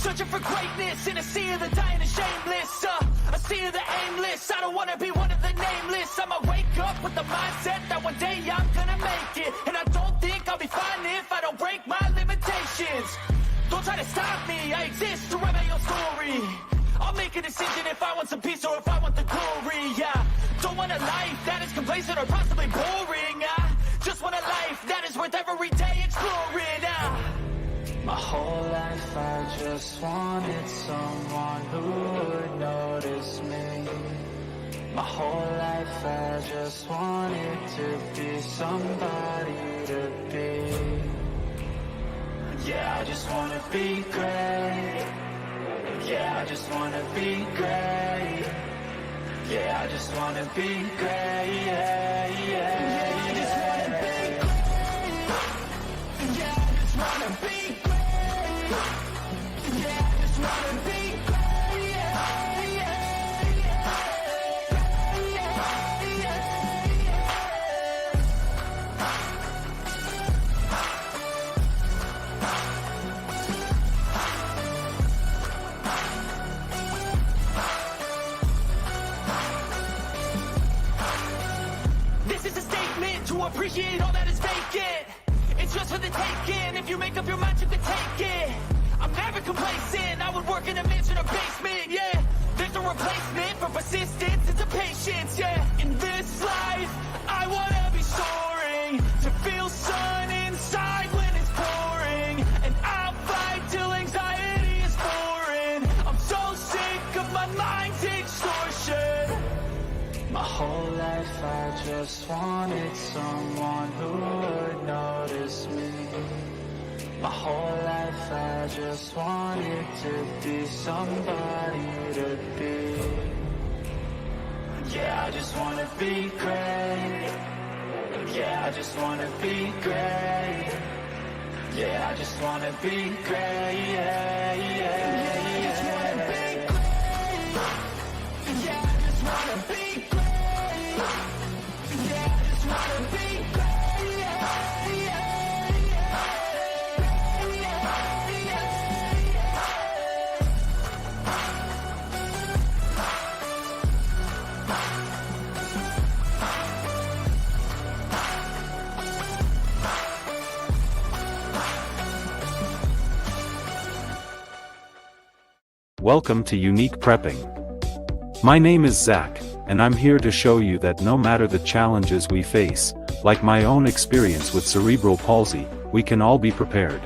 Searching for greatness in a sea of the dying and shameless, a sea of the aimless. I don't wanna be one of the nameless. I'ma wake up with the mindset that one day I'm gonna make it. And I don't think I'll be fine if I don't break my limitations. Don't try to stop me, I exist to write my own story. I'll make a decision if I want some peace or if I want the glory, yeah. Don't want a life that is complacent or possibly boring, just want a life that is worth every day exploring, My whole life I just wanted someone who would notice me. My whole life I just wanted to be somebody to be. Yeah, I just wanna be great. Yeah, I just wanna be great. Yeah, I just wanna be great. Yeah, yeah, I just wanna be great. Yeah, I just wanna be great. Yeah, I just wanna be great. Yeah, yeah, This is a statement to appreciate all that is vacant. It's just for the taking. If you make up your mind, you can take it. I'm never complacent. I would work in a mansion or basement, yeah. There's no replacement for persistence, it's a patience, yeah. In this life, I wanna be soaring, to feel sun inside when it's pouring. And I'll fight till anxiety is foreign. I'm so sick of my mind's extortion. My whole life I just wanted someone who would notice me. My whole life I just wanted to be somebody to be. Yeah, I just wanna be great. Yeah, I just wanna be great. Yeah, I just wanna be great. Yeah, yeah, yeah, I just wanna be great. Yeah, I just wanna be great. Yeah, I just wanna be great. Yeah, yeah. Welcome to Unique Prepping. My name is Zach, and I'm here to show you that no matter the challenges we face, like my own experience with cerebral palsy, we can all be prepared.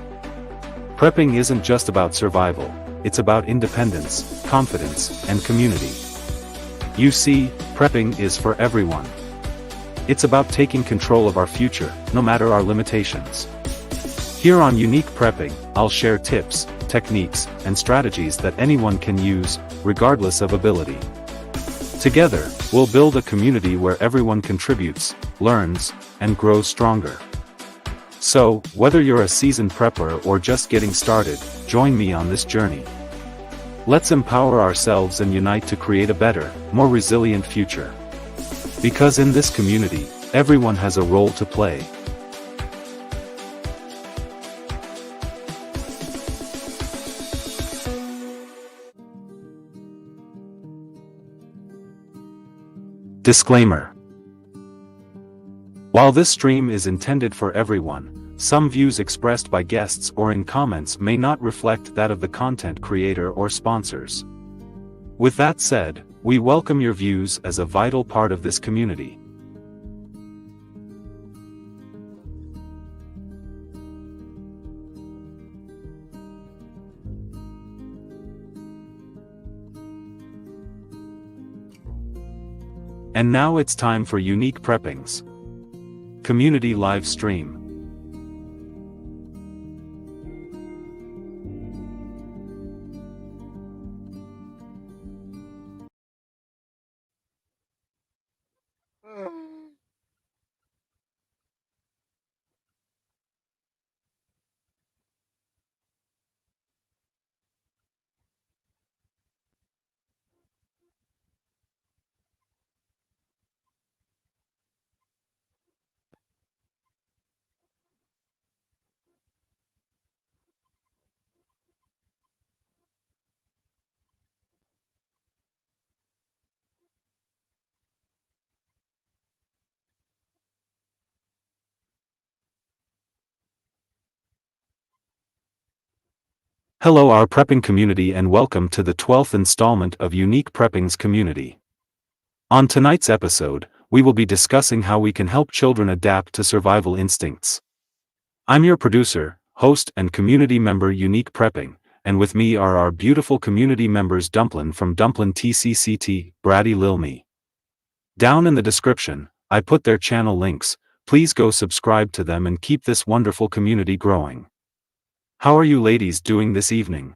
Prepping isn't just about survival, it's about independence, confidence, and community. You see, prepping is for everyone. It's about taking control of our future, no matter our limitations. Here on Unique Prepping, I'll share tips, techniques, and strategies that anyone can use, regardless of ability. Together, we'll build a community where everyone contributes, learns, and grows stronger. So, whether you're a seasoned prepper or just getting started, join me on this journey. Let's empower ourselves and unite to create a better, more resilient future. Because in this community, everyone has a role to play. Disclaimer. While this stream is intended for everyone, some views expressed by guests or in comments may not reflect that of the content creator or sponsors. With that said, we welcome your views as a vital part of this community. And now it's time for Unique Preppings Community Live Stream. Hello our prepping community and welcome to the 12th installment of Unique Prepping's community. On tonight's episode, we will be discussing how we can help children adapt to survival instincts. I'm your producer, host and community member Unique Prepping, and with me are our beautiful community members Dumplin from Dumplin TCCT, Brady Lilme. Down in the description, I put their channel links, please go subscribe to them and keep this wonderful community growing. How are you ladies doing this evening?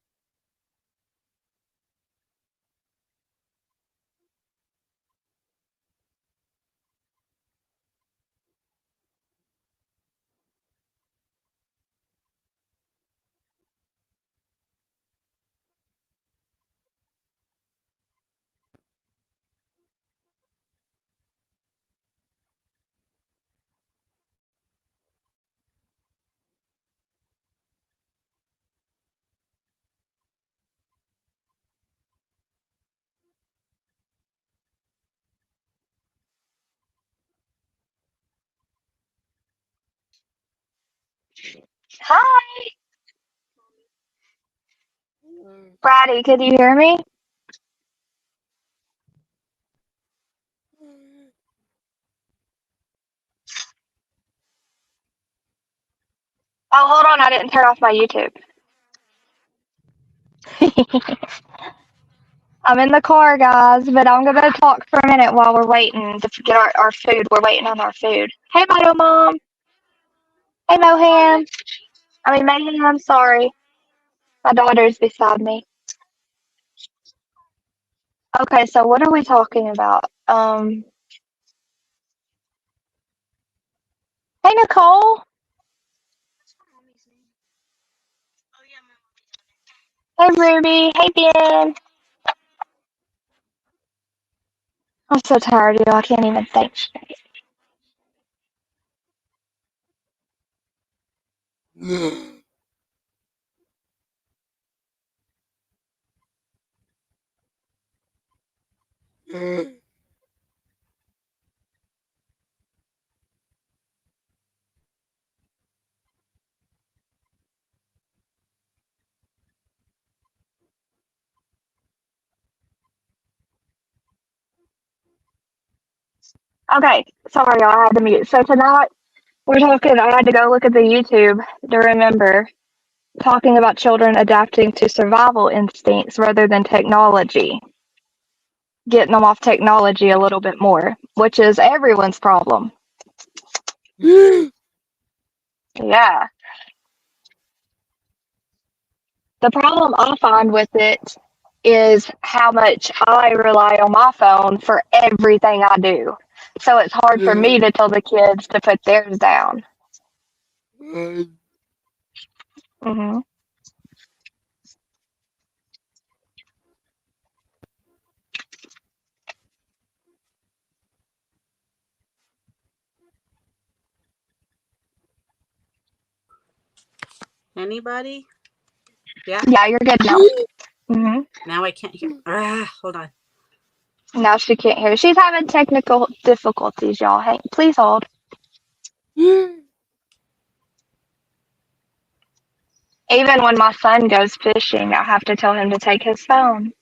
Hi, Brady, could you hear me? Oh, hold on, I didn't turn off my YouTube. I'm in the car, guys, but I'm gonna talk for a minute while we're waiting to get our food. We're waiting on our food. Hey, Moto Mom. Hey, Mohan. Mayhem, sorry. My daughter's beside me. Okay, so what are we talking about? Hey, Nicole. Hey, Ruby. Hey, Ben. I'm so tired, y'all. I can't even think straight. Okay, sorry, y'all. I had to mute. So tonight we're talking. I had to go look at the YouTube to remember talking about children adapting to survival instincts rather than technology, getting them off technology a little bit more, which is everyone's problem. Yeah. The problem I find with it is how much I rely on my phone for everything I do. So it's hard for me to tell the kids to put theirs down. Hmm. Anybody? Yeah. Yeah, you're good now. Hmm. Now I can't hear. Hold on. Now she can't hear. She's having technical difficulties, y'all. Hey, please hold. Even when my son goes fishing, I have to tell him to take his phone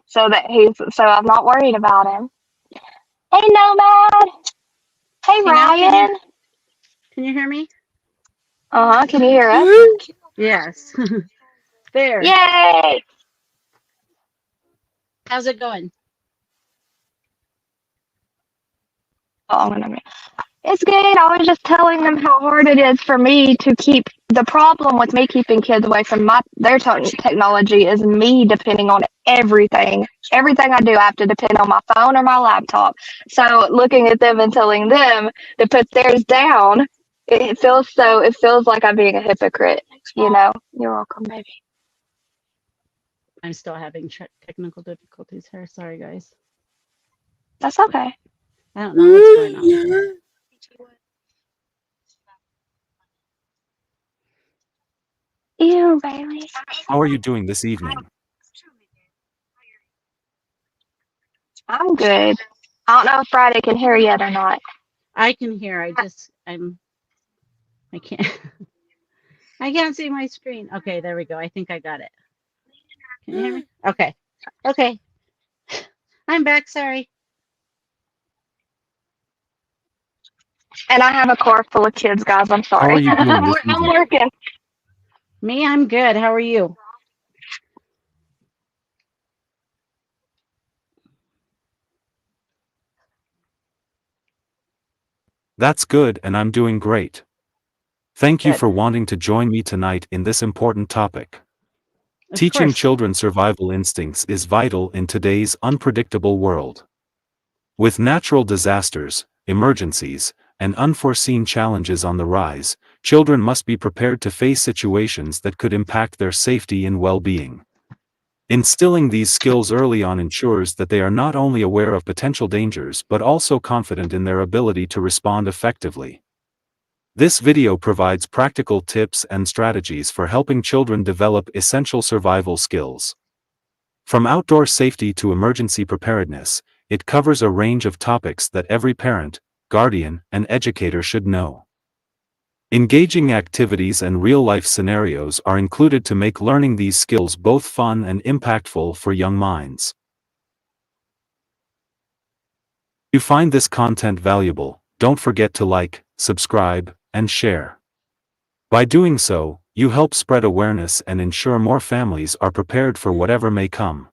so I'm not worried about him. Hey, Nomad. Hey, Now Ryan. can you hear me? Can you hear us? Yes. There. Yay! How's it going? Oh, it's good. I was just telling them how hard it is for me to keep. The problem with me keeping kids away from their technology is me depending on everything. Everything I do, I have to depend on my phone or my laptop. So looking at them and telling them to put theirs down, it feels like I'm being a hypocrite. You know. You're welcome, baby. I'm still having technical difficulties here. Sorry, guys. That's okay. I don't know what's going on. Ew, baby. How are you doing this evening? I'm good. I don't know if Friday can hear yet or not. I can hear. I can't. I can't see my screen. Okay, there we go. I think I got it. Can you hear me? Okay. Okay. I'm back. Sorry. And I have a car full of kids, guys. I'm How are sorry. you doing this I'm evening? working. Me, I'm good. How are you? That's good, and I'm doing great. Thank you Good. for wanting to join me tonight in this important topic. Of Teaching course. children survival instincts is vital in today's unpredictable world. With natural disasters, emergencies, and unforeseen challenges on the rise, children must be prepared to face situations that could impact their safety and well-being. Instilling these skills early on ensures that they are not only aware of potential dangers but also confident in their ability to respond effectively. This video provides practical tips and strategies for helping children develop essential survival skills. From outdoor safety to emergency preparedness, it covers a range of topics that every parent, guardian, and educator should know. Engaging activities and real-life scenarios are included to make learning these skills both fun and impactful for young minds. If you find this content valuable, don't forget to like, subscribe, and share. By doing so, you help spread awareness and ensure more families are prepared for whatever may come.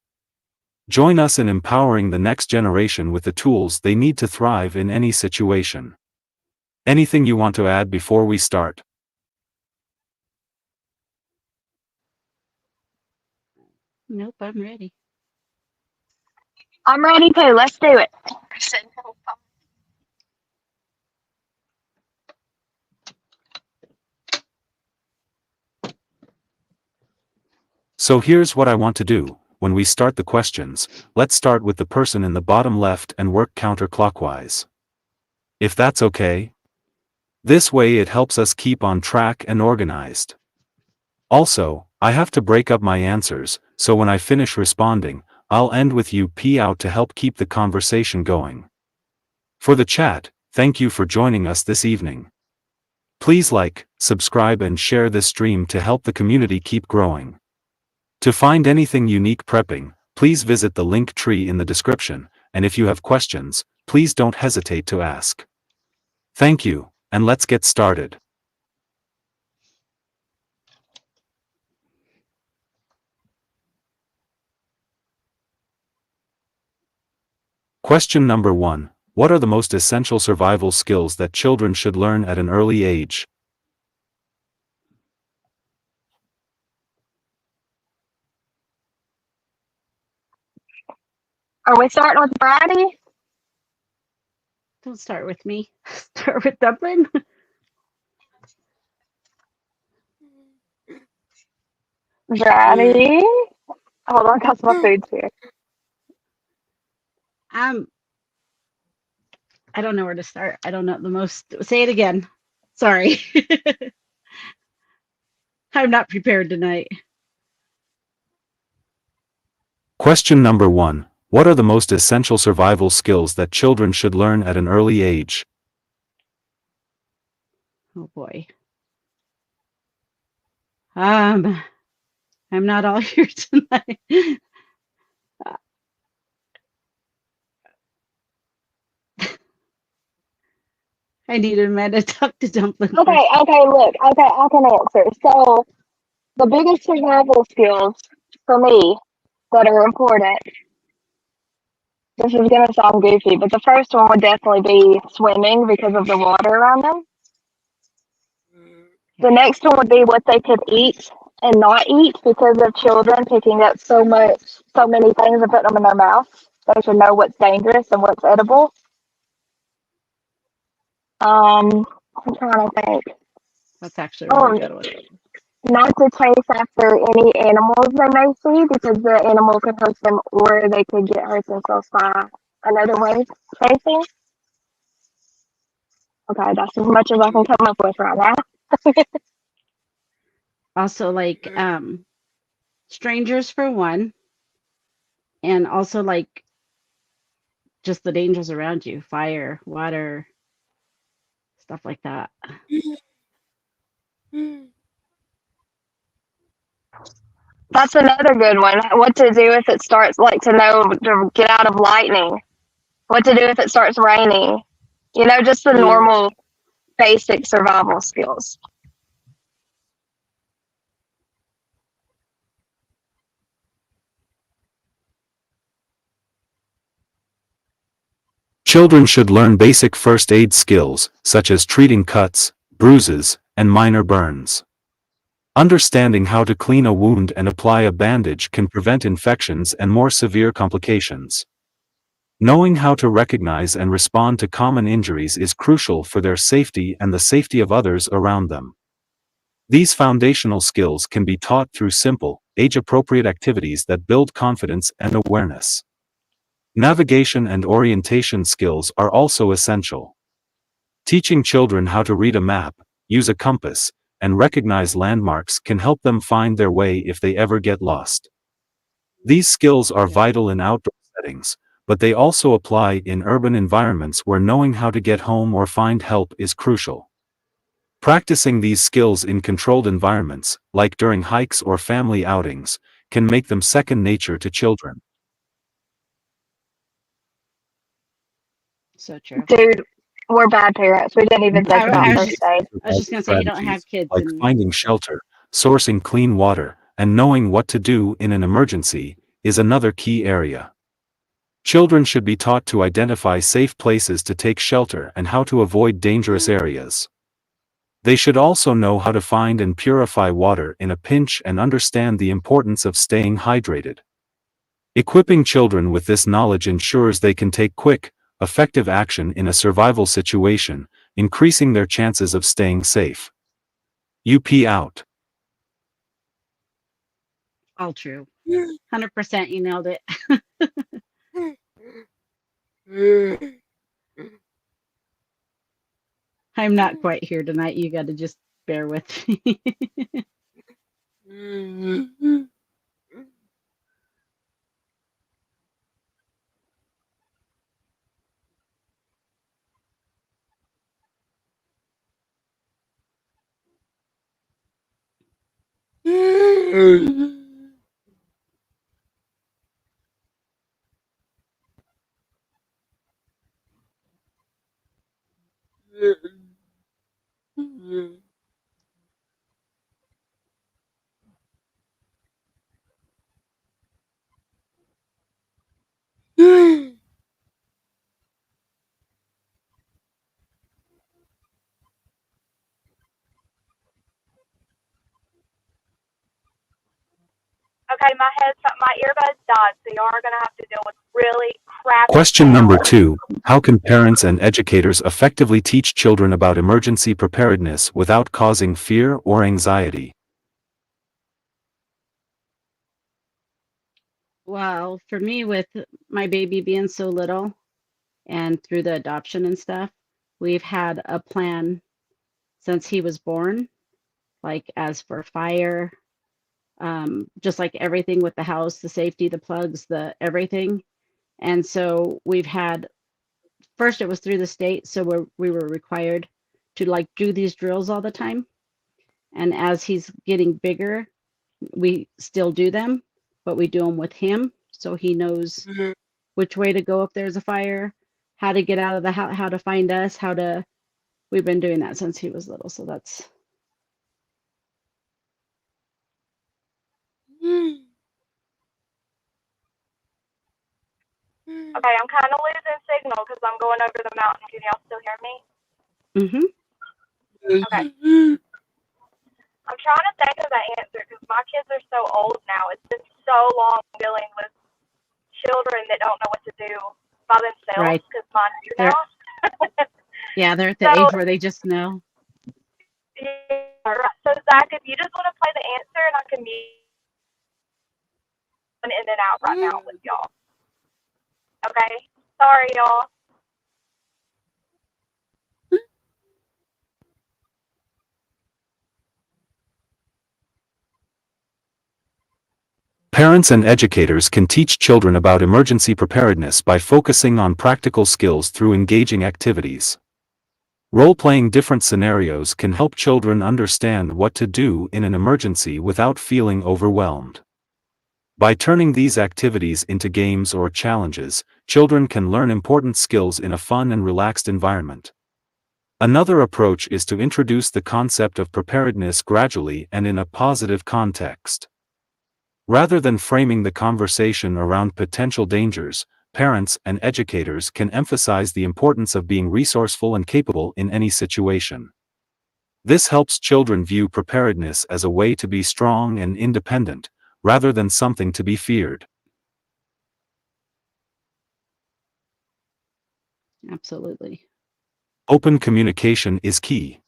Join us in empowering the next generation with the tools they need to thrive in any situation. Anything you want to add before we start? Nope, I'm ready. I'm ready too. Let's do it. So here's what I want to do. When we start the questions, let's start with the person in the bottom left and work counterclockwise. If that's okay? This way it helps us keep on track and organized. Also, I have to break up my answers, so when I finish responding, I'll end with you out to help keep the conversation going. For the chat, thank you for joining us this evening. Please like, subscribe and share this stream to help the community keep growing. To find anything unique prepping, please visit the link tree in the description, and if you have questions, please don't hesitate to ask. Thank you, and let's get started. Question number 1. What are the most essential survival skills that children should learn at an early age? Are we starting with Brady? Don't start with me. Start with Dumplin. Brady? Hold on, cause my food's here. I don't know where to start. I don't know the most. Say it again. Sorry. I'm not prepared tonight. Question number 1. What are the most essential survival skills that children should learn at an early age? Oh boy. I'm not all here tonight. I need a minute to talk to Dumplin first. Okay, look. Okay, I can answer. So, the biggest survival skills for me that are important, this is going to sound goofy, but the first one would definitely be swimming because of the water around them. The next one would be what they could eat and not eat because of children picking up so many things and putting them in their mouth. They should know what's dangerous and what's edible. I'm trying to think. That's actually a really good one. Not to chase after any animals they may see because the animal could hurt them or they could get hurt themselves by another way chasing. Okay, that's as much as I can come up with right now. Also, like strangers for one, and also like just the dangers around you, fire, water, stuff like that. That's another good one. What to do if it starts, like, to know to get out of lightning. What to do if it starts raining. Just the Mm. normal basic survival skills. Children should learn basic first aid skills, such as treating cuts, bruises, and minor burns. Understanding how to clean a wound and apply a bandage can prevent infections and more severe complications. Knowing how to recognize and respond to common injuries is crucial for their safety and the safety of others around them. These foundational skills can be taught through simple, age-appropriate activities that build confidence and awareness. Navigation and orientation skills are also essential. Teaching children how to read a map, use a compass, and recognize landmarks can help them find their way if they ever get lost. These skills are vital in outdoor settings, but they also apply in urban environments where knowing how to get home or find help is crucial. Practicing these skills in controlled environments, like during hikes or family outings, can make them second nature to children. So true. Dude, we're bad parents. We didn't even think about I was first aid. I was just gonna say you don't have Strategies, kids like and finding shelter, sourcing clean water, and knowing what to do in an emergency, is another key area. Children should be taught to identify safe places to take shelter and how to avoid dangerous areas. They should also know how to find and purify water in a pinch and understand the importance of staying hydrated. Equipping children with this knowledge ensures they can take quick, effective action in a survival situation, increasing their chances of staying safe. UP out. all true. 100% you nailed it. I'm not quite here tonight. You got to just bear with me. Okay, my earbuds died, so y'all are gonna have to deal with really crappy Question number sound. 2. How can parents and educators effectively teach children about emergency preparedness without causing fear or anxiety? Well, for me, with my baby being so little and through the adoption and stuff, we've had a plan since he was born, like as for fire, just like everything with the house, the safety, the plugs, the everything. And so we've had, first it was through the state, so we were required to like do these drills all the time. And as he's getting bigger, we still do them, but we do them with him, so he knows which way to go if there's a fire, how to get out of the house, how to find us, how to. We've been doing that since he was little, so that's. Okay, I'm kind of losing signal because I'm going over the mountain. Can y'all still hear me? Mm-hmm. Okay. I'm trying to think of that answer because my kids are so old now. It's been so long dealing with children that don't know what to do by themselves Right. because mine do They're, now. yeah, they're at the So, age where they just know. yeah, right. So Zach, if you just want to play the answer and I can mute in and out right now with y'all. Okay? Sorry, y'all. Parents and educators can teach children about emergency preparedness by focusing on practical skills through engaging activities. Role-playing different scenarios can help children understand what to do in an emergency without feeling overwhelmed. By turning these activities into games or challenges, children can learn important skills in a fun and relaxed environment. Another approach is to introduce the concept of preparedness gradually and in a positive context. Rather than framing the conversation around potential dangers, parents and educators can emphasize the importance of being resourceful and capable in any situation. This helps children view preparedness as a way to be strong and independent, rather than something to be feared. Absolutely. Open communication is key.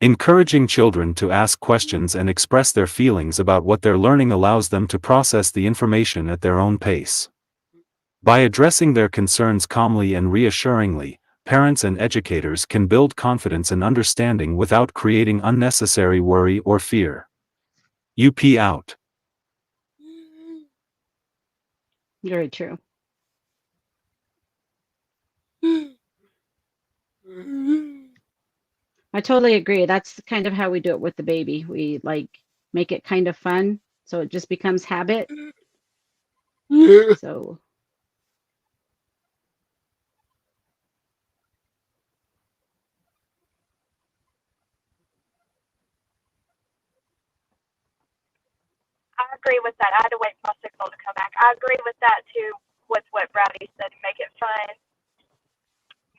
Encouraging children to ask questions and express their feelings about what they're learning allows them to process the information at their own pace. By addressing their concerns calmly and reassuringly, parents and educators can build confidence and understanding without creating unnecessary worry or fear. UP out. Very true. I totally agree. That's kind of how we do it with the baby. We like make it kind of fun, so it just becomes habit. So I agree with that. I had to wait for my signal to come back. I agree with that too, with what Brady said. Make it fun.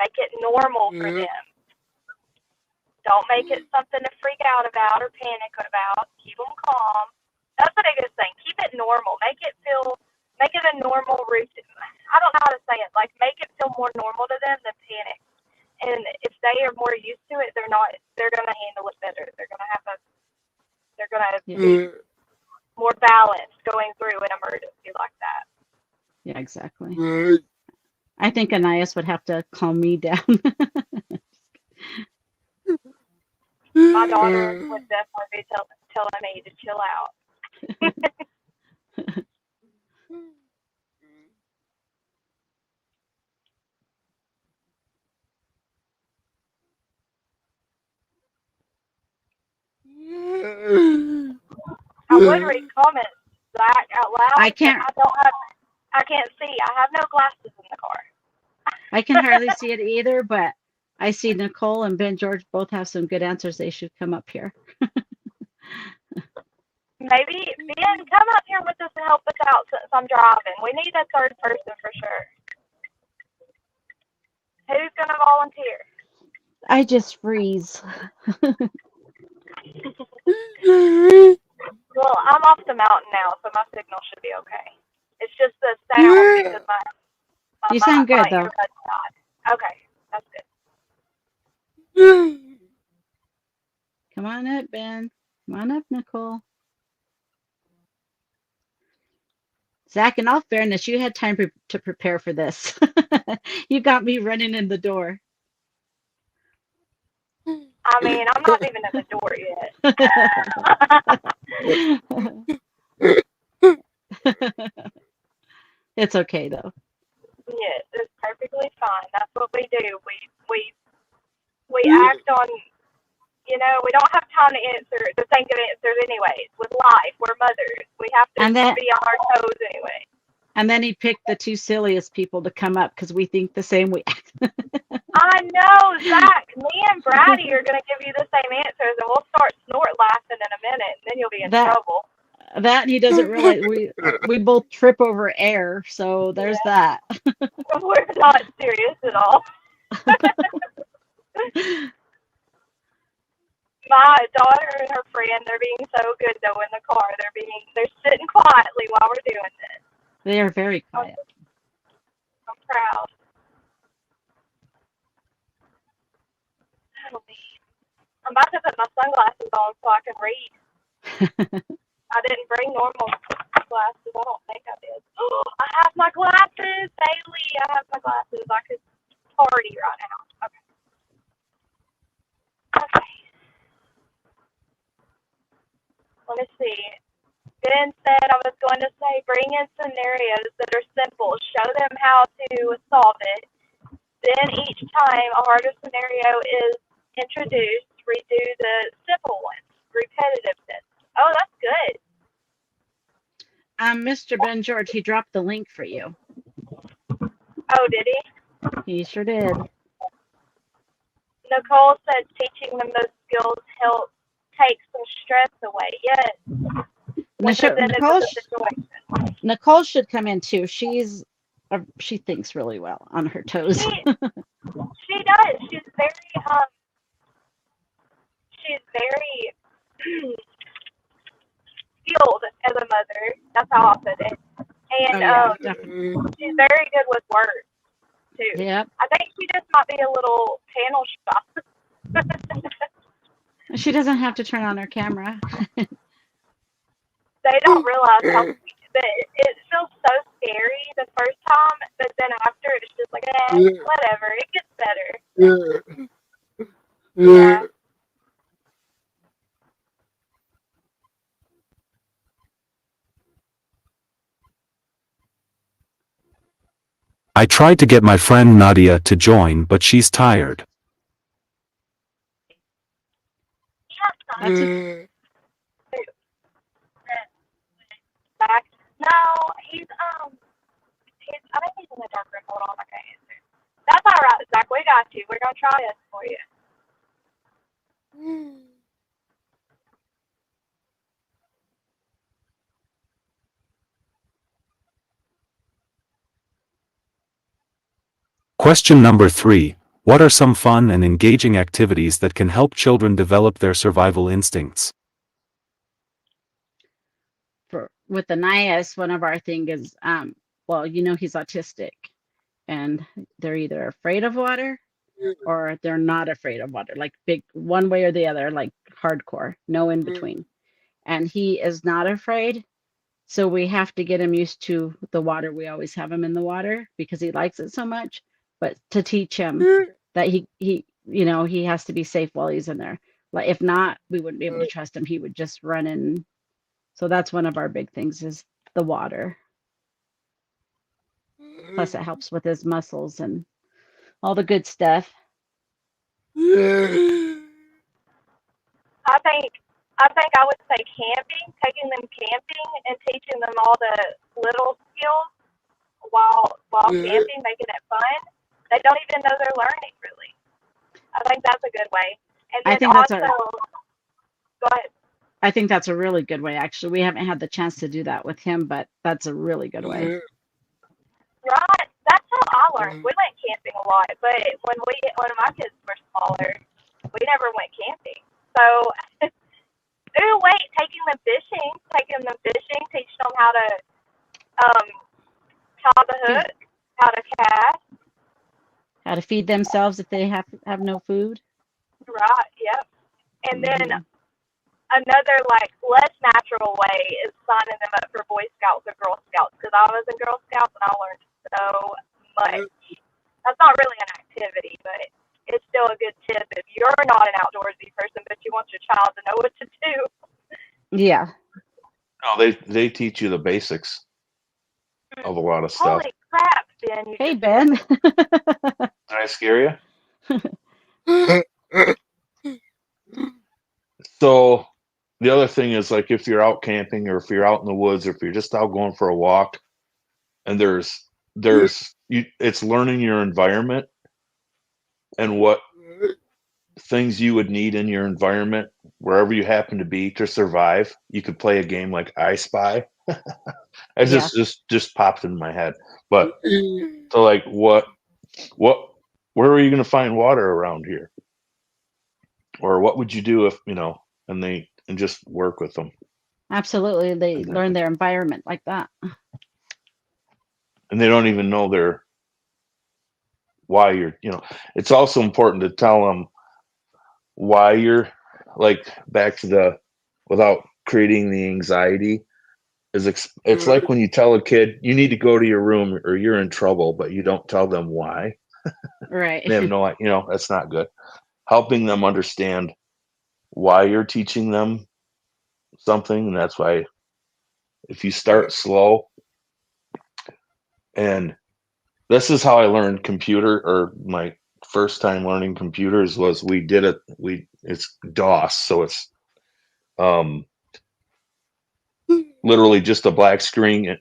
Make it normal for them. Don't make it something to freak out about or panic about. Keep them calm. That's the biggest thing. Keep it normal. Make it a normal routine. I don't know how to say it. Like, make it feel more normal to them than panic. And if they are more used to it, they're going to handle it better. They're going to be more balanced going through an emergency like that. yeah, exactly. I think Anais would have to calm me down. My daughter would definitely be telling me to chill out. I would read comments, Zach, out loud. I can't. I can't see. I have no glasses in the car. I can hardly see it either, but I see Nicole and Ben George both have some good answers. They should come up here. Maybe Ben, come up here with us and help us out since I'm driving. We need a third person for sure. Who's going to volunteer? I just freeze. Well, I'm off the mountain now, so my signal should be okay. It's just the sound because my You sound good, though. Okay, that's good. Come on up, Ben. Come on up, Nicole. Zach, in all fairness, you had time to prepare for this. You got me running in the door. I mean, I'm not even at the door yet. It's okay, though. Yes, it's perfectly fine. That's what we do. We act on, we don't have time to think of answers anyways. With life, we're mothers. We have to be on our toes anyway. And then he picked the two silliest people to come up because we think the same way. I know, Zach. Me and Brady are going to give you the same answers, and we'll start snort laughing in a minute, and then you'll be in trouble. That he doesn't realize we both trip over air, so there's that. We're not serious at all. My daughter and her friend, they're being so good though in the car. They're sitting quietly while we're doing this. They are very quiet. I'm proud. I'm about to put my sunglasses on so I can read. I didn't bring normal glasses. I don't think I did. Oh, I have my glasses, Bailey. I have my glasses. I could party right now. Okay. Let me see. Ben said I was going to say bring in scenarios that are simple. Show them how to solve it. Then each time a harder scenario is introduced, redo the simple ones, repetitiveness. Oh, that's good. Mr. Ben George, he dropped the link for you. Oh, did he? He sure did. Nicole said teaching them those skills helps take some stress away. Yes. When presented with a situation. Nicole should come in too. She thinks really well on her toes. She does. She's very skilled as a mother. That's how I'll put it. And Definitely. she's very good with words too. Yep. I think she just might be a little panel shy. She doesn't have to turn on her camera. They don't realize how it feels so scary the first time, but then after it's just like, whatever, it gets better. Yeah. I tried to get my friend Nadia to join, but she's tired. Back. No, he's I think he's in the dark room. Hold on, I can't answer. That's all right, Zach. We got you. We're gonna try this for you. Question number 3. What are some fun and engaging activities that can help children develop their survival instincts? With Anais, one of our thing is, well, he's autistic, and they're either afraid of water or they're not afraid of water, like big one way or the other, like hardcore, no in between. And he is not afraid, so we have to get him used to the water. We always have him in the water because he likes it so much, but to teach him that he has to be safe while he's in there. Like if not, we wouldn't be able to trust him. He would just run in. So that's one of our big things is the water. Plus it helps with his muscles and all the good stuff. I think I would say camping, taking them camping and teaching them all the little skills while camping, making it fun. They don't even know they're learning really. I think that's a good way. And then go ahead. I think that's a really good way, actually. We haven't had the chance to do that with him, but that's a really good way. Right. That's how I learned. We went camping a lot, but when my kids were smaller, we never went camping. So, taking them fishing, teaching them how to tie the hook, how to cast. How to feed themselves if they have no food. Right, yep. And then another less natural way is signing them up for Boy Scouts or Girl Scouts, because I was in Girl Scouts and I learned so much. That's not really an activity, but it's still a good tip if you're not an outdoorsy person, but you want your child to know what to do. Yeah. No, they teach you the basics of a lot of stuff. Holy crap, Ben! Hey, Ben. Did I scare you? So the other thing is, like, if you're out camping or if you're out in the woods or if you're just out going for a walk, and it's learning your environment and what things you would need in your environment wherever you happen to be to survive. You could play a game like I Spy. It just popped in my head. But so, like, where are you going to find water around here? Or what would you do if, and just work with them. Absolutely. They learn their environment like that. And they don't even know why you're, it's also important to tell them why you're, like, back to without creating the anxiety. It's like when you tell a kid you need to go to your room or you're in trouble, but you don't tell them why. Right. They have no, that's not good. Helping them understand why you're teaching them something. And that's why if you start slow and This is how I learned computer, or my first time learning computers was we did it. It's DOS, so it's um, literally just a black screen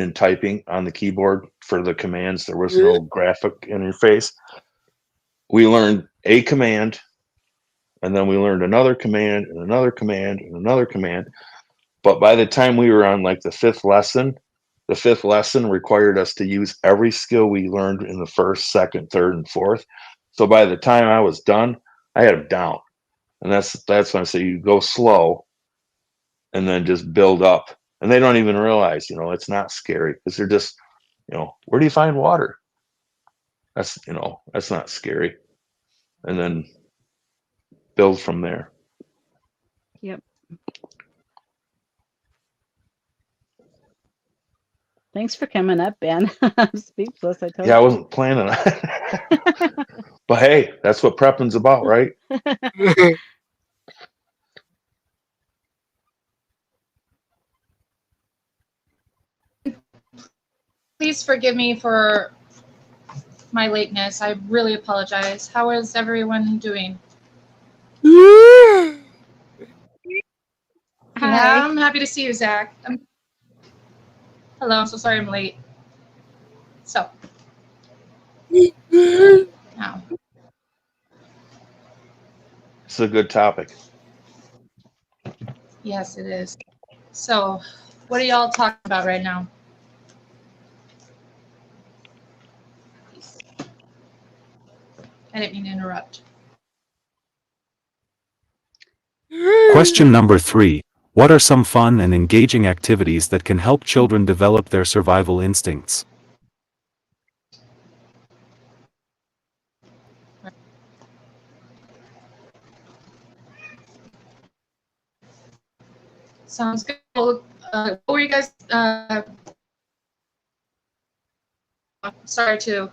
and typing on the keyboard for the commands. There was no graphic interface. We learned a command, and then we learned another command and another command and another command. But by the time we were on like the fifth lesson required us to use every skill we learned in the first, second, third, and fourth. So by the time I was done, I had them down. And that's when I say you go slow and then just build up. And they don't even realize, it's not scary because they're just, where do you find water? That's not scary. And then build from there. Yep. Thanks for coming up, Ben. I'm speechless. I told Yeah, I you. wasn't planning on it. But hey, that's what prepping's about, right? Please forgive me for my lateness. I really apologize. How is everyone doing? Hi. Yeah, I'm happy to see you, Zach. Hello, I'm so sorry I'm late. So, now, It's a good topic. yes, it is. So, what are y'all talking about right now? I didn't mean to interrupt. Question number 3. What are some fun and engaging activities that can help children develop their survival instincts? Sounds good. Well, what were you guys? Sorry to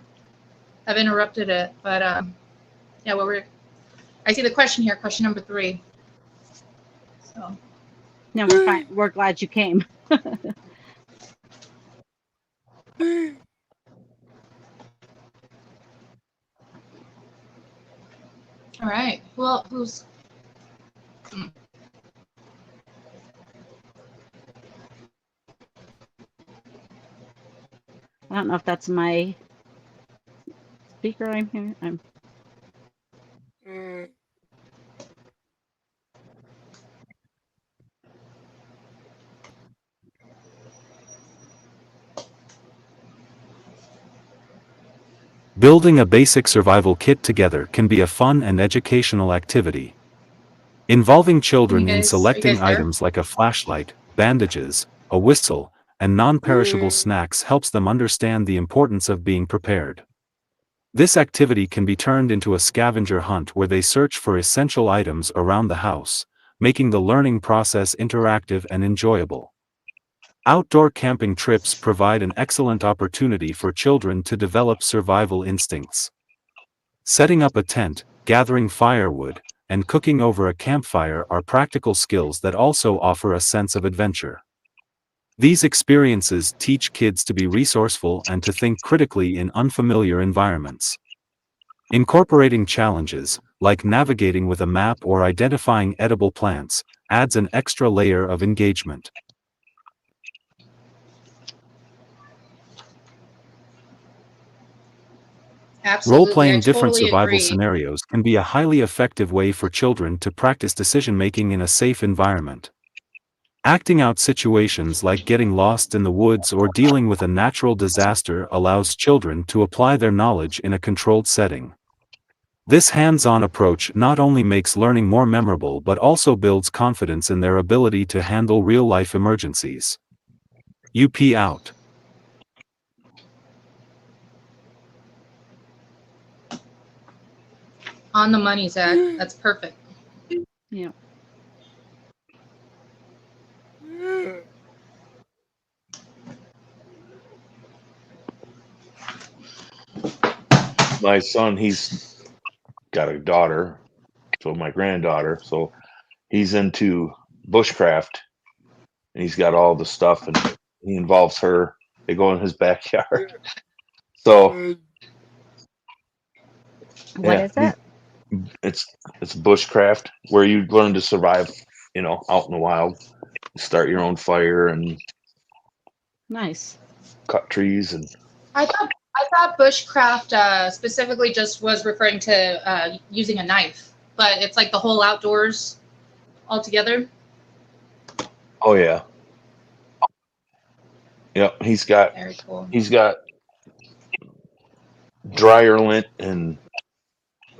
have interrupted it, but yeah, what were? I see the question here. Question number 3. So. No, we're fine. We're glad you came. All right. Well, who's? I don't know if that's my speaker. I'm here. Building a basic survival kit together can be a fun and educational activity. Involving children in Are you selecting guys there? items like a flashlight, bandages, a whistle, and non-perishable snacks helps them understand the importance of being prepared. This activity can be turned into a scavenger hunt where they search for essential items around the house, making the learning process interactive and enjoyable. Outdoor camping trips provide an excellent opportunity for children to develop survival instincts. Setting up a tent, gathering firewood, and cooking over a campfire are practical skills that also offer a sense of adventure. These experiences teach kids to be resourceful and to think critically in unfamiliar environments. Incorporating challenges, like navigating with a map or identifying edible plants, adds an extra layer of engagement. Absolutely. I Role-playing different totally survival agree. scenarios can be a highly effective way for children to practice decision-making in a safe environment. Acting out situations like getting lost in the woods or dealing with a natural disaster allows children to apply their knowledge in a controlled setting. This hands-on approach not only makes learning more memorable but also builds confidence in their ability to handle real-life emergencies. UP out. On the money, Zach. That's perfect. Yeah. My son, he's got a daughter, so my granddaughter, so he's into bushcraft, and he's got all the stuff, and he involves her. They go in his backyard. So What yeah, is it? it's bushcraft where you learn to survive, out in the wild. Start your own fire and Nice. cut trees and I thought bushcraft specifically just was referring to using a knife, but it's like the whole outdoors altogether. oh yeah. Yep, Very cool. he's got dryer lint and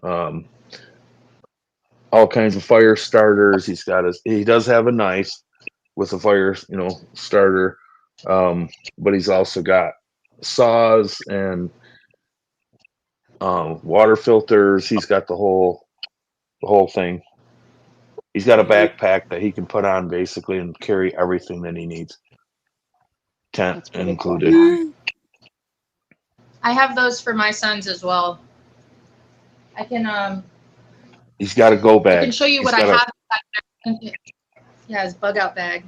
um all kinds of fire starters. He does have a knife with a fire, starter. But he's also got saws and water filters. He's got the whole thing. He's got a backpack that he can put on basically and carry everything that he needs. Tent That's pretty cool. included. I have those for my sons as well. I can He's got a go I bag. can show you He's what I got have. Yeah, his bug out bag.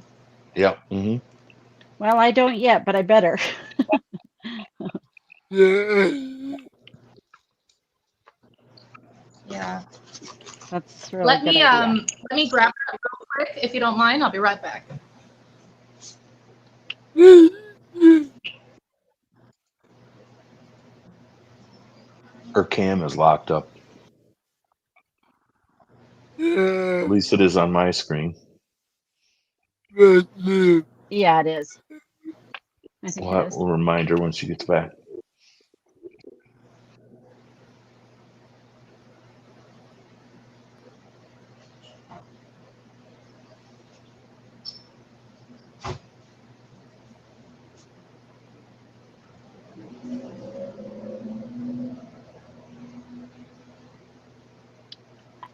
Yep. Mm-hmm. Well, I don't yet, but I better. Yeah. That's really Let good me idea. let me grab it real quick if you don't mind. I'll be right back. Her cam is locked up. At least it is on my screen. Yeah, it is. I think it is. We'll remind her when she gets back.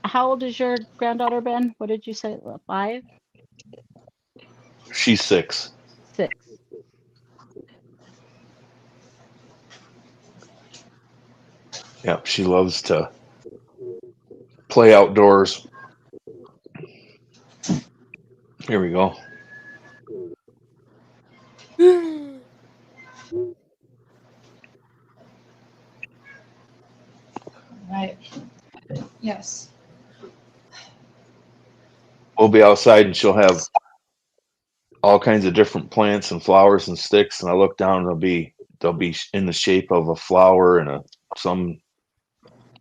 How old is your granddaughter, Ben? What did you say? 5? She's 6. 6. Yep, she loves to play outdoors. Here we go. Right. Yes. We'll be outside and she'll have all kinds of different plants and flowers and sticks, and I look down and they'll be in the shape of a flower and some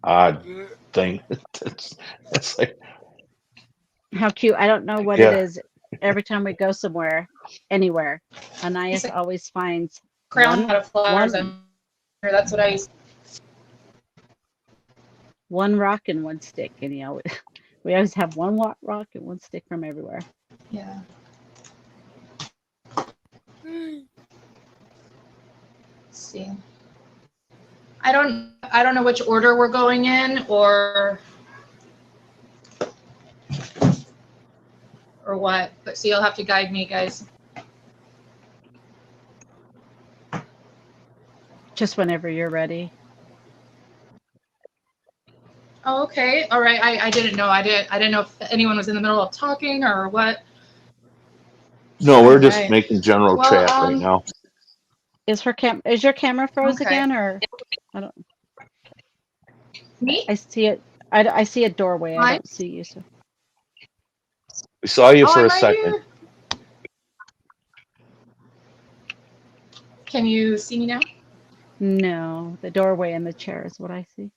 odd thing. It's like, How cute. I don't know what it yeah, is. Every time we go somewhere, anywhere, Anais always finds Crown out of flowers. one That's what I use. one rock and one stick, and we always have one rock and one stick from everywhere. Yeah. Let's see. I don't know which order we're going in or what, but so you'll have to guide me, guys. Just whenever you're ready. Oh, okay. All right. I didn't know. I didn't know if anyone was in the middle of talking or what. no, we're just Alright. making general Well, chat right now. Is your camera froze Okay. again, or I don't? Me? I see it. I see a doorway. I Mine? don't see you. So We saw you Oh, for I'm a right second. here. Can you see me now? no, the doorway and the chair is what I see.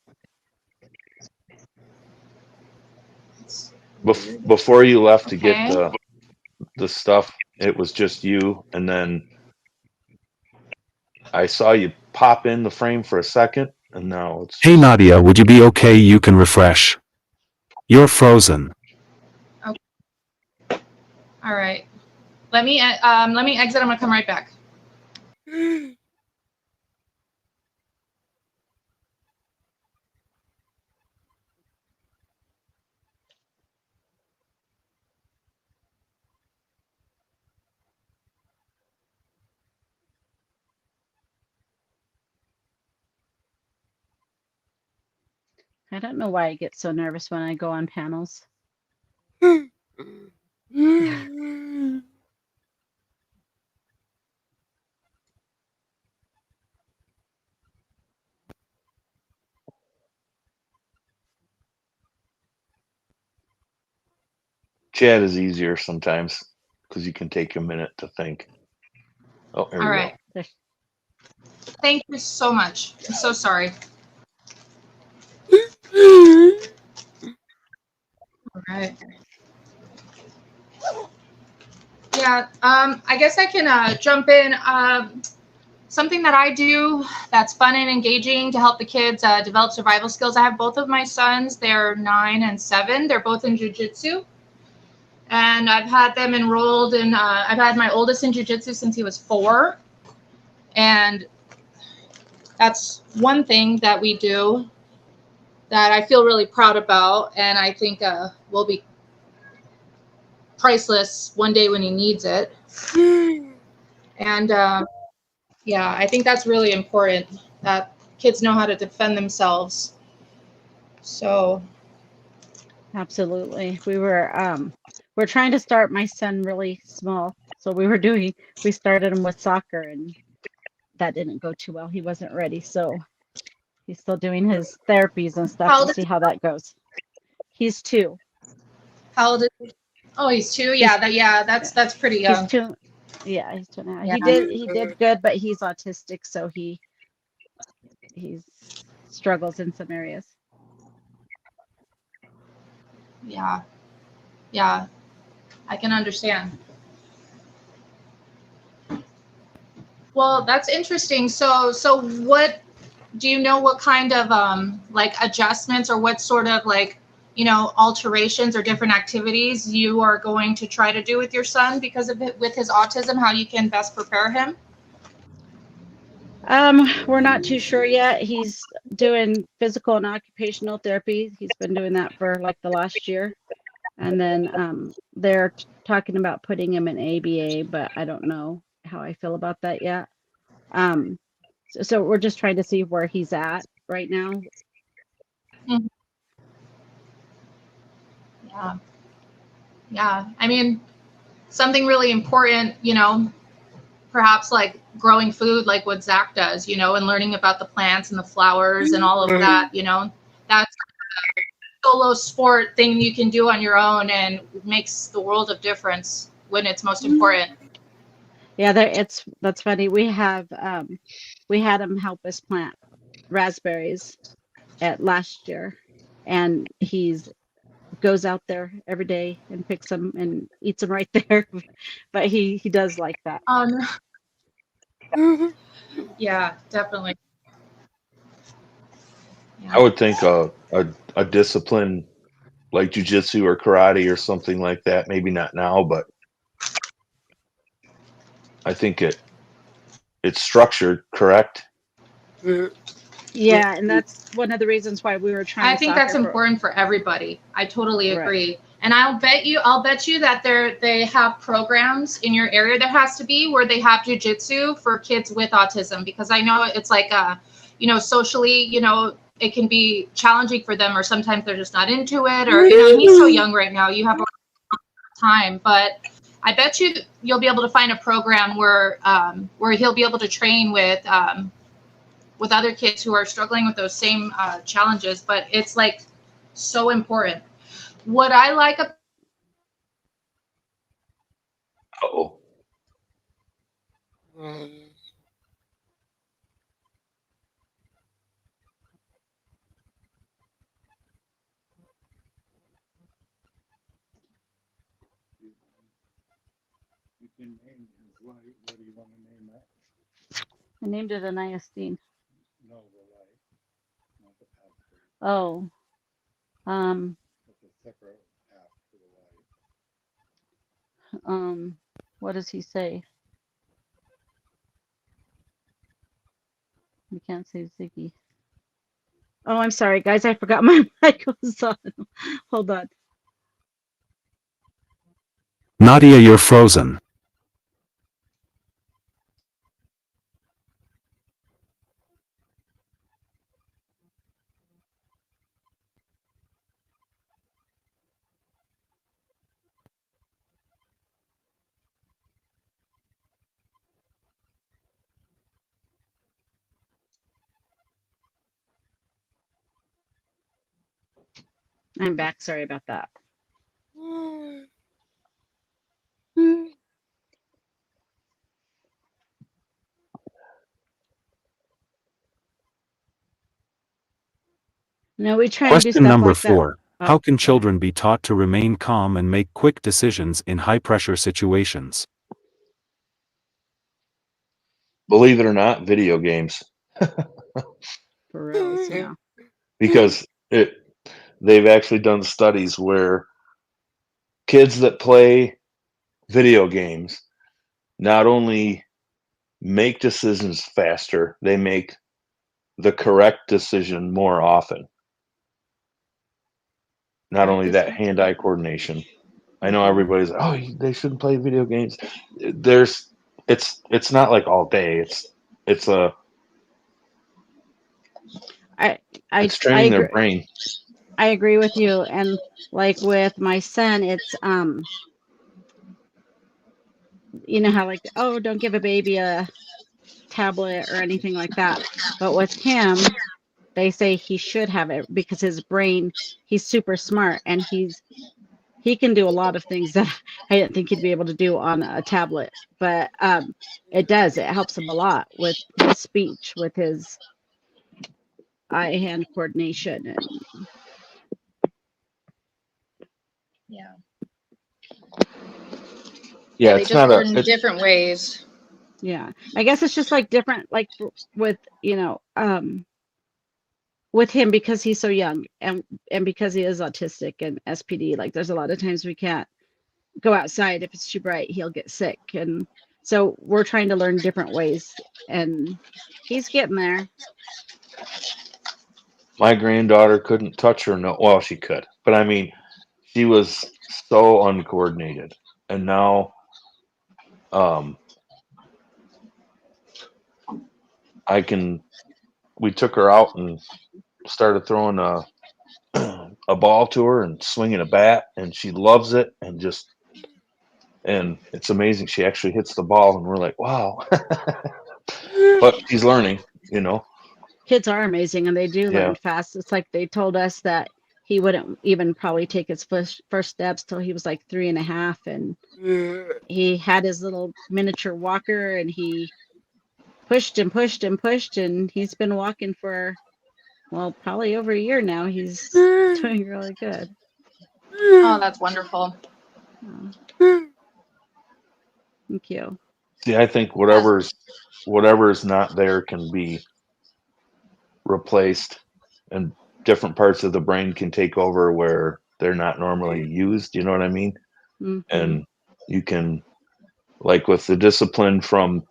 Before you left to get Okay. the stuff, it was just you, and then I saw you pop in the frame for a second, and now it's Hey Nadia, would you be okay? You can refresh. You're frozen. All right. Let me exit. I'm gonna come right back. I don't know why I get so nervous when I go on panels. Chat is easier sometimes because you can take a minute to think. Oh, there All we right. go. Thank you so much. I'm so sorry. All right. Yeah, I guess I can jump in. Something that I do that's fun and engaging to help the kids develop survival skills. I have both of my sons. They're 9 and 7. They're both in jiu-jitsu. And I've had them enrolled in, I've had my oldest in jiu-jitsu since he was 4. And that's one thing that we do that I feel really proud about. And I think will be priceless one day when he needs it. And yeah, I think that's really important that kids know how to defend themselves. So Absolutely. We're trying to start my son really small. So we started him with soccer and that didn't go too well. He wasn't ready. So he's still doing his therapies and stuff. how We'll old is see how that goes. He's 2. how old is he? Oh, he's 2. He's That's pretty he's young. 2. Yeah, he's 2 now. Yeah. He did good, but he's autistic, so he's struggles in some areas. Yeah. Yeah. I can understand. Well, that's interesting. So what do you know what kind of like adjustments or what sort of like, alterations or different activities you are going to try to do with your son because of it with his autism, how you can best prepare him? We're not too sure yet. He's doing physical and occupational therapy. He's been doing that for like the last year. And then they're talking about putting him in ABA, but I don't know how I feel about that yet. So we're just trying to see where he's at right now. Mhm. Yeah. Yeah. I mean, something really important, perhaps like growing food like what Zach does, and learning about the plants and the flowers and all of that, that's a solo sport thing you can do on your own and makes the world of difference when it's most important. Yeah, that's funny. We had him help us plant raspberries at last year, and he's goes out there every day and picks them and eats them right there. But he does like that. Yeah, definitely. I would think a discipline like jujitsu or karate or something like that. Maybe not now, but I think it's structured, correct? Yeah, and that's one of the reasons why we were trying I think that's soccer for. important for everybody. I totally Right. agree. And I'll bet you that they have programs in your area. There has to be where they have jujitsu for kids with autism, because I know it's like socially, it can be challenging for them, or sometimes they're just not into it, or he's so young right now. You have a time, but I bet you'll be able to find a program where he'll be able to train with other kids who are struggling with those same challenges. But it's like so important. What I like about Oh, I named it an Iostine. Oh, what does he say? We can't say Ziggy. Oh, I'm sorry, guys. I forgot my mic was on. Hold on. Nadia, you're frozen. I'm back. Sorry about that. No, we try and do Question stuff number like that. 4. Oh, How can children be taught to remain calm and make quick decisions in high-pressure situations? Believe it or not, video games. for reals, yeah. Because they've actually done studies where kids that play video games not only make decisions faster, they make the correct decision more often. Not only that, hand-eye coordination. I know everybody's like, oh, they shouldn't play video games. It's not like all day. It's training their brain. I agree with you. And like with my son, it's you know how like, oh, don't give a baby a tablet or anything like that. But with him, they say he should have it because his brain, he's super smart and he can do a lot of things that I didn't think he'd be able to do on a tablet. But it helps him a lot with his speech, with his eye-hand coordination. And Yeah, they just learn different ways. Yeah, I guess it's just like different, like with, you know, with him because he's so young and because he is autistic and SPD, like there's a lot of times we can't go outside if it's too bright, he'll get sick. And so we're trying to learn different ways and he's getting there. My granddaughter couldn't touch her nose. Well, she could, but I mean, she was so uncoordinated. And now, we took her out and started throwing a ball to her and swinging a bat, and she loves it. And it's amazing. She actually hits the ball, and we're like, wow. But she's learning, you know. Kids are amazing and they do learn fast. It's like they told us that he wouldn't even probably take his first steps till he was like 3.5, and he had his little miniature walker and he pushed and pushed and pushed, and he's been walking for, well, probably over a year now. He's doing really good. Oh, that's wonderful. Thank you. See, I think whatever's not there can be replaced, and different parts of the brain can take over where they're not normally used. You know what I mean? Mm-hmm. And you can, like with the discipline from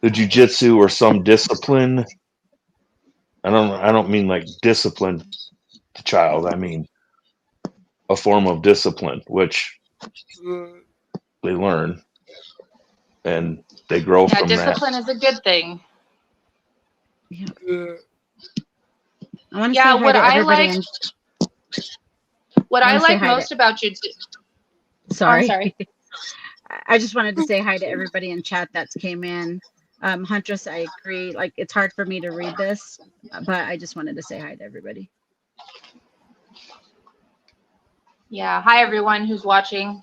the jujitsu or some discipline. I don't mean like discipline the child. I mean a form of discipline which they learn and they grow from that. Discipline is a good thing. Yeah. I want to say hi what to I everybody. What I like most about jujitsu. Sorry. Oh, sorry. I just wanted to say hi to everybody in chat that's came in. Huntress, I agree. Like, it's hard for me to read this, but I just wanted to say hi to everybody. Yeah. Hi, everyone who's watching.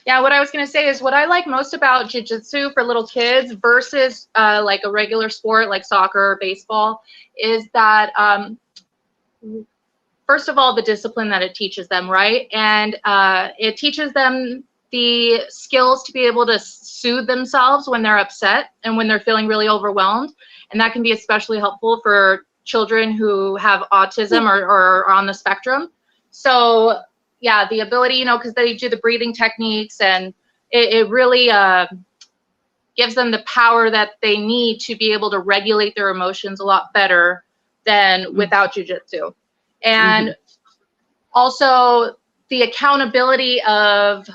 Yeah, what I was going to say is what I like most about jiu-jitsu for little kids versus like a regular sport like soccer or baseball is that, first of all, the discipline that it teaches them, right? And it teaches them the skills to be able to soothe themselves when they're upset and when they're feeling really overwhelmed. And that can be especially helpful for children who have autism or are on the spectrum. So yeah, the ability, you know, because they do the breathing techniques, and it really gives them the power that they need to be able to regulate their emotions a lot better than without jiu-jitsu. And also the accountability of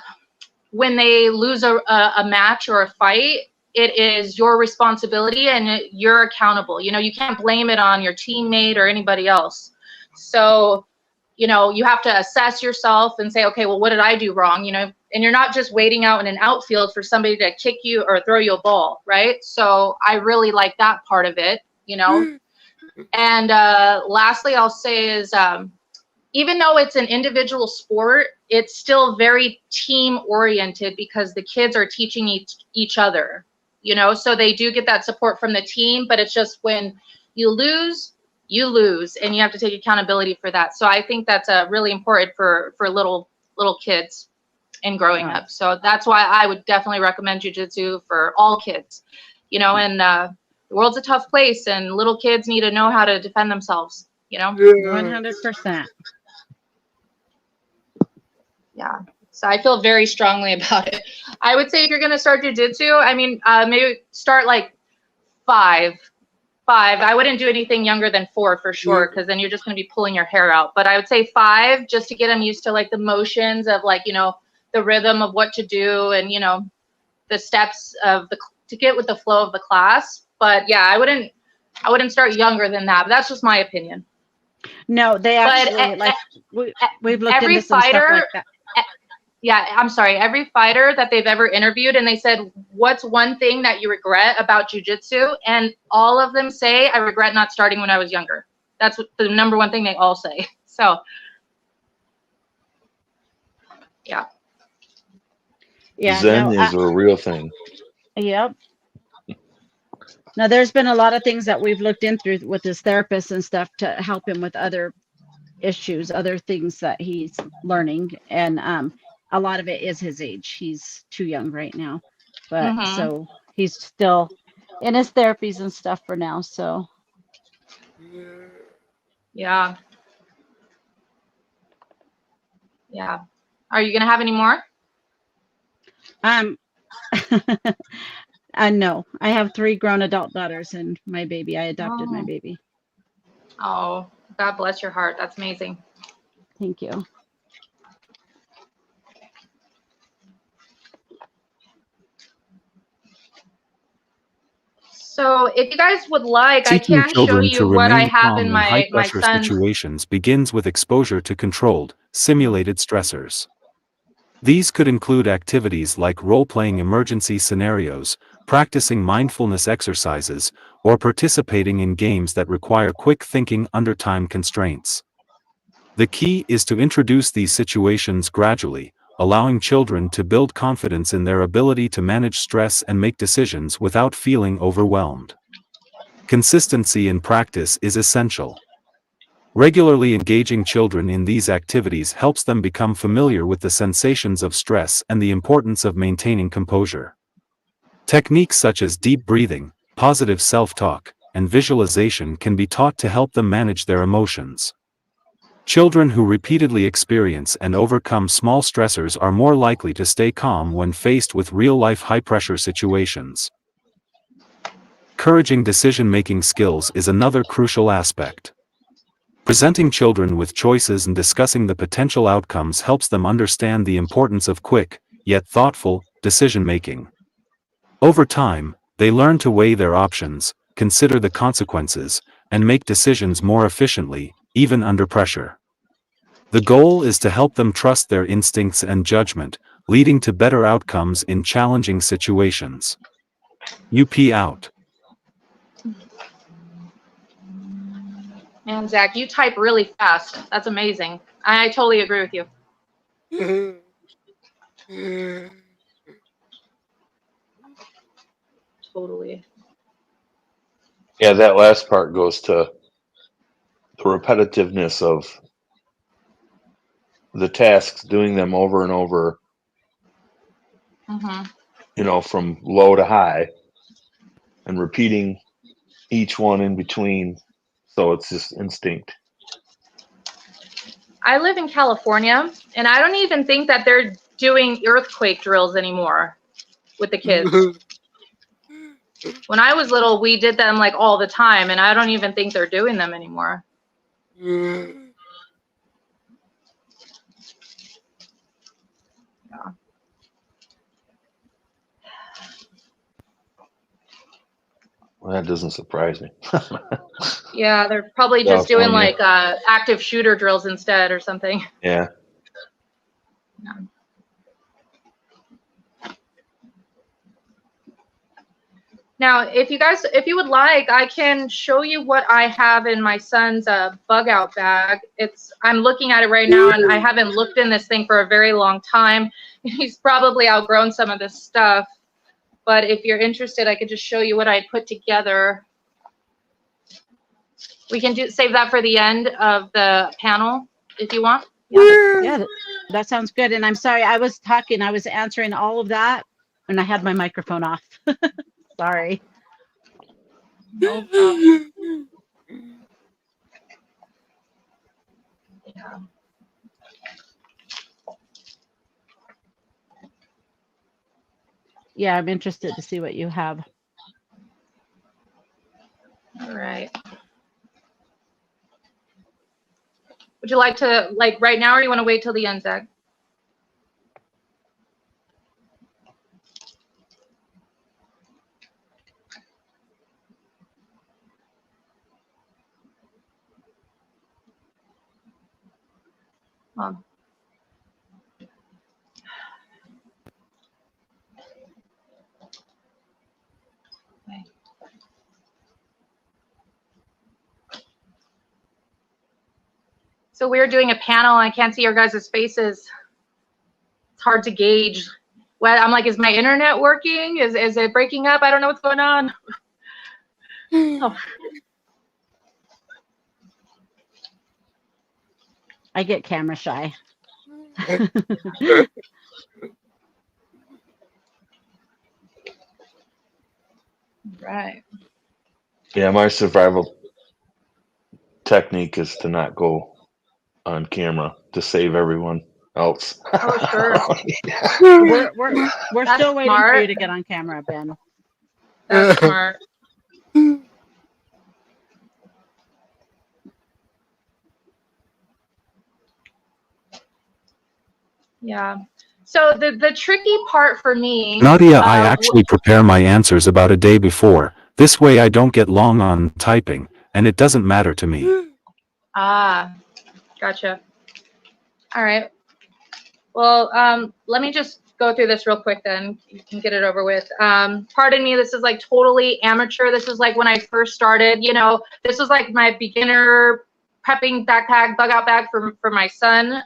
when they lose a match or a fight, it is your responsibility and you're accountable. You know, you can't blame it on your teammate or anybody else. So, you know, you have to assess yourself and say, okay, well, what did I do wrong? You know, and you're not just waiting out in an outfield for somebody to kick you or throw you a ball, right? So I really like that part of it, you know. And lastly, I'll say is even though it's an individual sport, it's still very team oriented because the kids are teaching each other, you know, so they do get that support from the team, but it's just when you lose, you lose, and you have to take accountability for that. So I think that's really important for little kids and growing up. So that's why I would definitely recommend jiu-jitsu for all kids. You know, and the world's a tough place, and little kids need to know how to defend themselves. You know, 100%. Yeah. So I feel very strongly about it. I would say if you're going to start jiu-jitsu, I mean, maybe start like 5. I wouldn't do anything younger than 4 for sure, because then you're just going to be pulling your hair out. But I would say 5, just to get them used to like the motions of like, you know, the rhythm of what to do, and, you know, the steps of to get with the flow of the class. But yeah, I wouldn't start younger than that. But that's just my opinion. No, they actually we've looked every into some fighter, stuff like that. Yeah, I'm sorry. Every fighter that they've ever interviewed, and they said, what's one thing that you regret about jiu-jitsu? And all of them say, I regret not starting when I was younger. That's the number one thing they all say. So, yeah. Yeah, Zen is a real thing. Yep. Now, there's been a lot of things that we've looked into with his therapist and stuff to help him with other issues, other things that he's learning. And a lot of it is his age. He's too young right now. But so he's still in his therapies and stuff for now. So. Yeah. Yeah. Are you going to have any more? No, I have 3 grown adult daughters and my baby. I adopted my baby. Oh, God bless your heart. That's amazing. Thank you. So if you guys would like, Teaching I can show children you to what I remain have calm in in my high-pressure son's. situations begins with exposure to controlled, simulated stressors. These could include activities like role-playing emergency scenarios, practicing mindfulness exercises, or participating in games that require quick thinking under time constraints. The key is to introduce these situations gradually, allowing children to build confidence in their ability to manage stress and make decisions without feeling overwhelmed. Consistency in practice is essential. Regularly engaging children in these activities helps them become familiar with the sensations of stress and the importance of maintaining composure. Techniques such as deep breathing, positive self-talk, and visualization can be taught to help them manage their emotions. Children who repeatedly experience and overcome small stressors are more likely to stay calm when faced with real-life high-pressure situations. Encouraging decision-making skills is another crucial aspect. Presenting children with choices and discussing the potential outcomes helps them understand the importance of quick, yet thoughtful, decision-making. Over time, they learn to weigh their options, consider the consequences, and make decisions more efficiently, even under pressure. The goal is to help them trust their instincts and judgment, leading to better outcomes in challenging situations. UP out. Man, Zach, you type really fast. That's amazing. I totally agree with you. Totally. Yeah, that last part goes to the repetitiveness of the tasks, doing them over and over, you know, from low to high, and repeating each one in between. So it's just instinct. I live in California, and I don't even think that they're doing earthquake drills anymore with the kids. When I was little, we did them like all the time, and I don't even think they're doing them anymore. Yeah. Well, that doesn't surprise me. Yeah, they're probably just doing like active shooter drills instead or something. Yeah. Yeah. Now, if you would like, I can show you what I have in my son's bug out bag. I'm looking at it right now, and I haven't looked in this thing for a very long time. He's probably outgrown some of this stuff, but if you're interested, I could just show you what I put together. We can save that for the end of the panel if you want. Yeah, that sounds good. And I'm sorry, I was talking, I was answering all of that and I had my microphone off. Sorry. No problem. Yeah. Yeah, I'm interested to see what you have. All right. Would you like to, like, right now, or you want to wait till the end, Zach? Okay. So we're doing a panel. I can't see your guys' faces. It's hard to gauge. Well, I'm like, is my internet working? Is it breaking up? I don't know what's going on. Oh. I get camera shy. Right. Yeah, my survival technique is to not go on camera to save everyone else. Oh, sure. We're That's still waiting for smart. you to get on camera, Ben. That's smart. Yeah. So the tricky part for me, Nadia, I actually prepare my answers about a day before. This way I don't get long on typing, and it doesn't matter to me. Ah, gotcha. All right. Well, let me just go through this real quick then. You can get it over with. Pardon me, this is like totally amateur. This is like when I first started, you know, this was like my beginner prepping backpack, bug out bag for my son.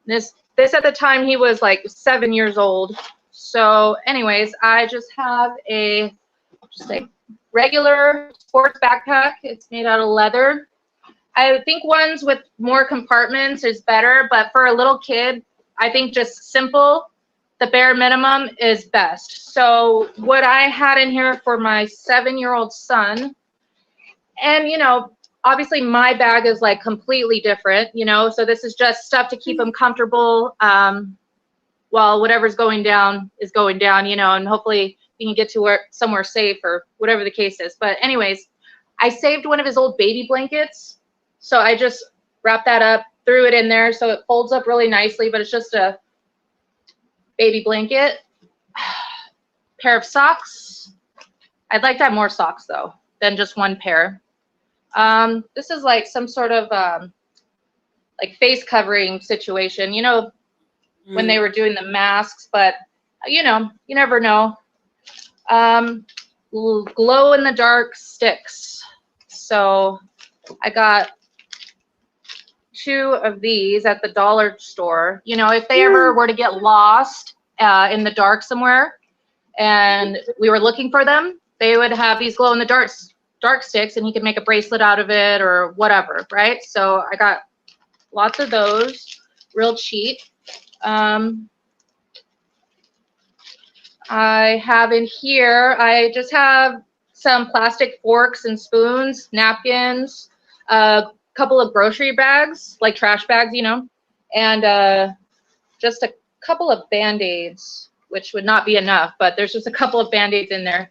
This at the time he was like 7 years old. So anyways, I just have a regular sports backpack. It's made out of leather. I think ones with more compartments is better, but for a little kid, I think just simple, the bare minimum is best. So what I had in here for my 7-year-old son, and you know, obviously my bag is like completely different, you know, so this is just stuff to keep him comfortable while whatever's going down is going down, you know, and hopefully he can get to somewhere safe or whatever the case is. But anyways, I saved one of his old baby blankets. So I just wrapped that up, threw it in there so it folds up really nicely, but it's just a baby blanket. Pair of socks. I'd like to have more socks though than just one pair. This is like some sort of like face covering situation, you know, when they were doing the masks, but you know, you never know. Glow in the dark sticks. So I got 2 of these at the dollar store. You know, if they ever were to get lost in the dark somewhere and we were looking for them, they would have these glow in the dark sticks and he could make a bracelet out of it or whatever, right? So I got lots of those, real cheap. I have in here, I just have some plastic forks and spoons, napkins, couple of grocery bags, like trash bags, you know, and just a couple of Band-Aids, which would not be enough, but there's just a couple of Band-Aids in there.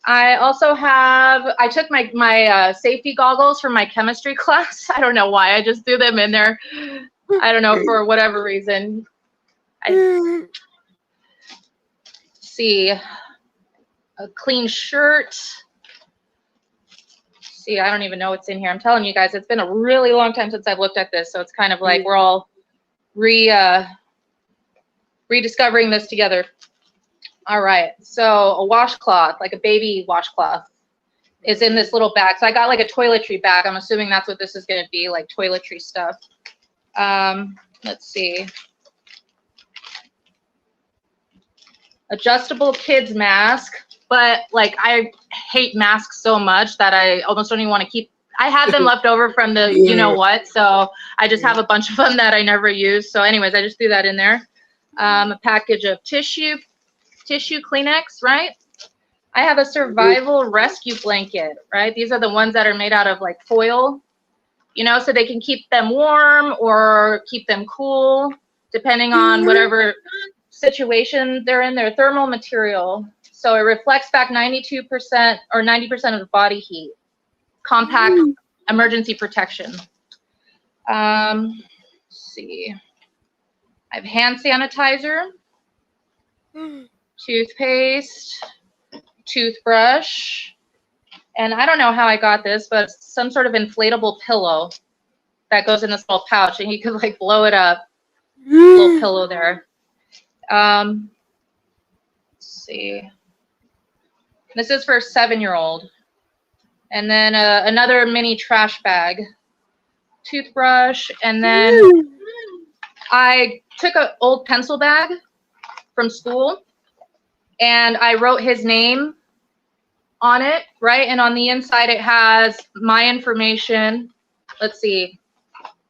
I also have, I took my safety goggles from my chemistry class. I don't know why, I just threw them in there. I don't know, for whatever reason. See, a clean shirt. See, I don't even know what's in here. I'm telling you guys, it's been a really long time since I've looked at this, so it's kind of like we're all rediscovering this together. All right, so a washcloth, like a baby washcloth, is in this little bag. So I got like a toiletry bag. I'm assuming that's what this is going to be, like toiletry stuff. Let's see. Adjustable kids mask. but like I hate masks so much that I almost don't even want to keep. I had them left over from the you know what, so I just have a bunch of them that I never use. So anyways, I just threw that in there. A package of tissue Kleenex, right? I have a survival rescue blanket, right? These are the ones that are made out of like foil, you know, so they can keep them warm or keep them cool, depending on whatever situation they're in. They're thermal material, so it reflects back 92% or 90% of the body heat. Compact emergency protection. Let's see. I have hand sanitizer, toothpaste, toothbrush, and I don't know how I got this, but some sort of inflatable pillow that goes in this little pouch, and you could like blow it up. Little pillow there. Let's see. This is for a 7-year-old. And then another mini trash bag, toothbrush, and then I took an old pencil bag from school and I wrote his name on it, right? And on the inside it has my information. Let's see.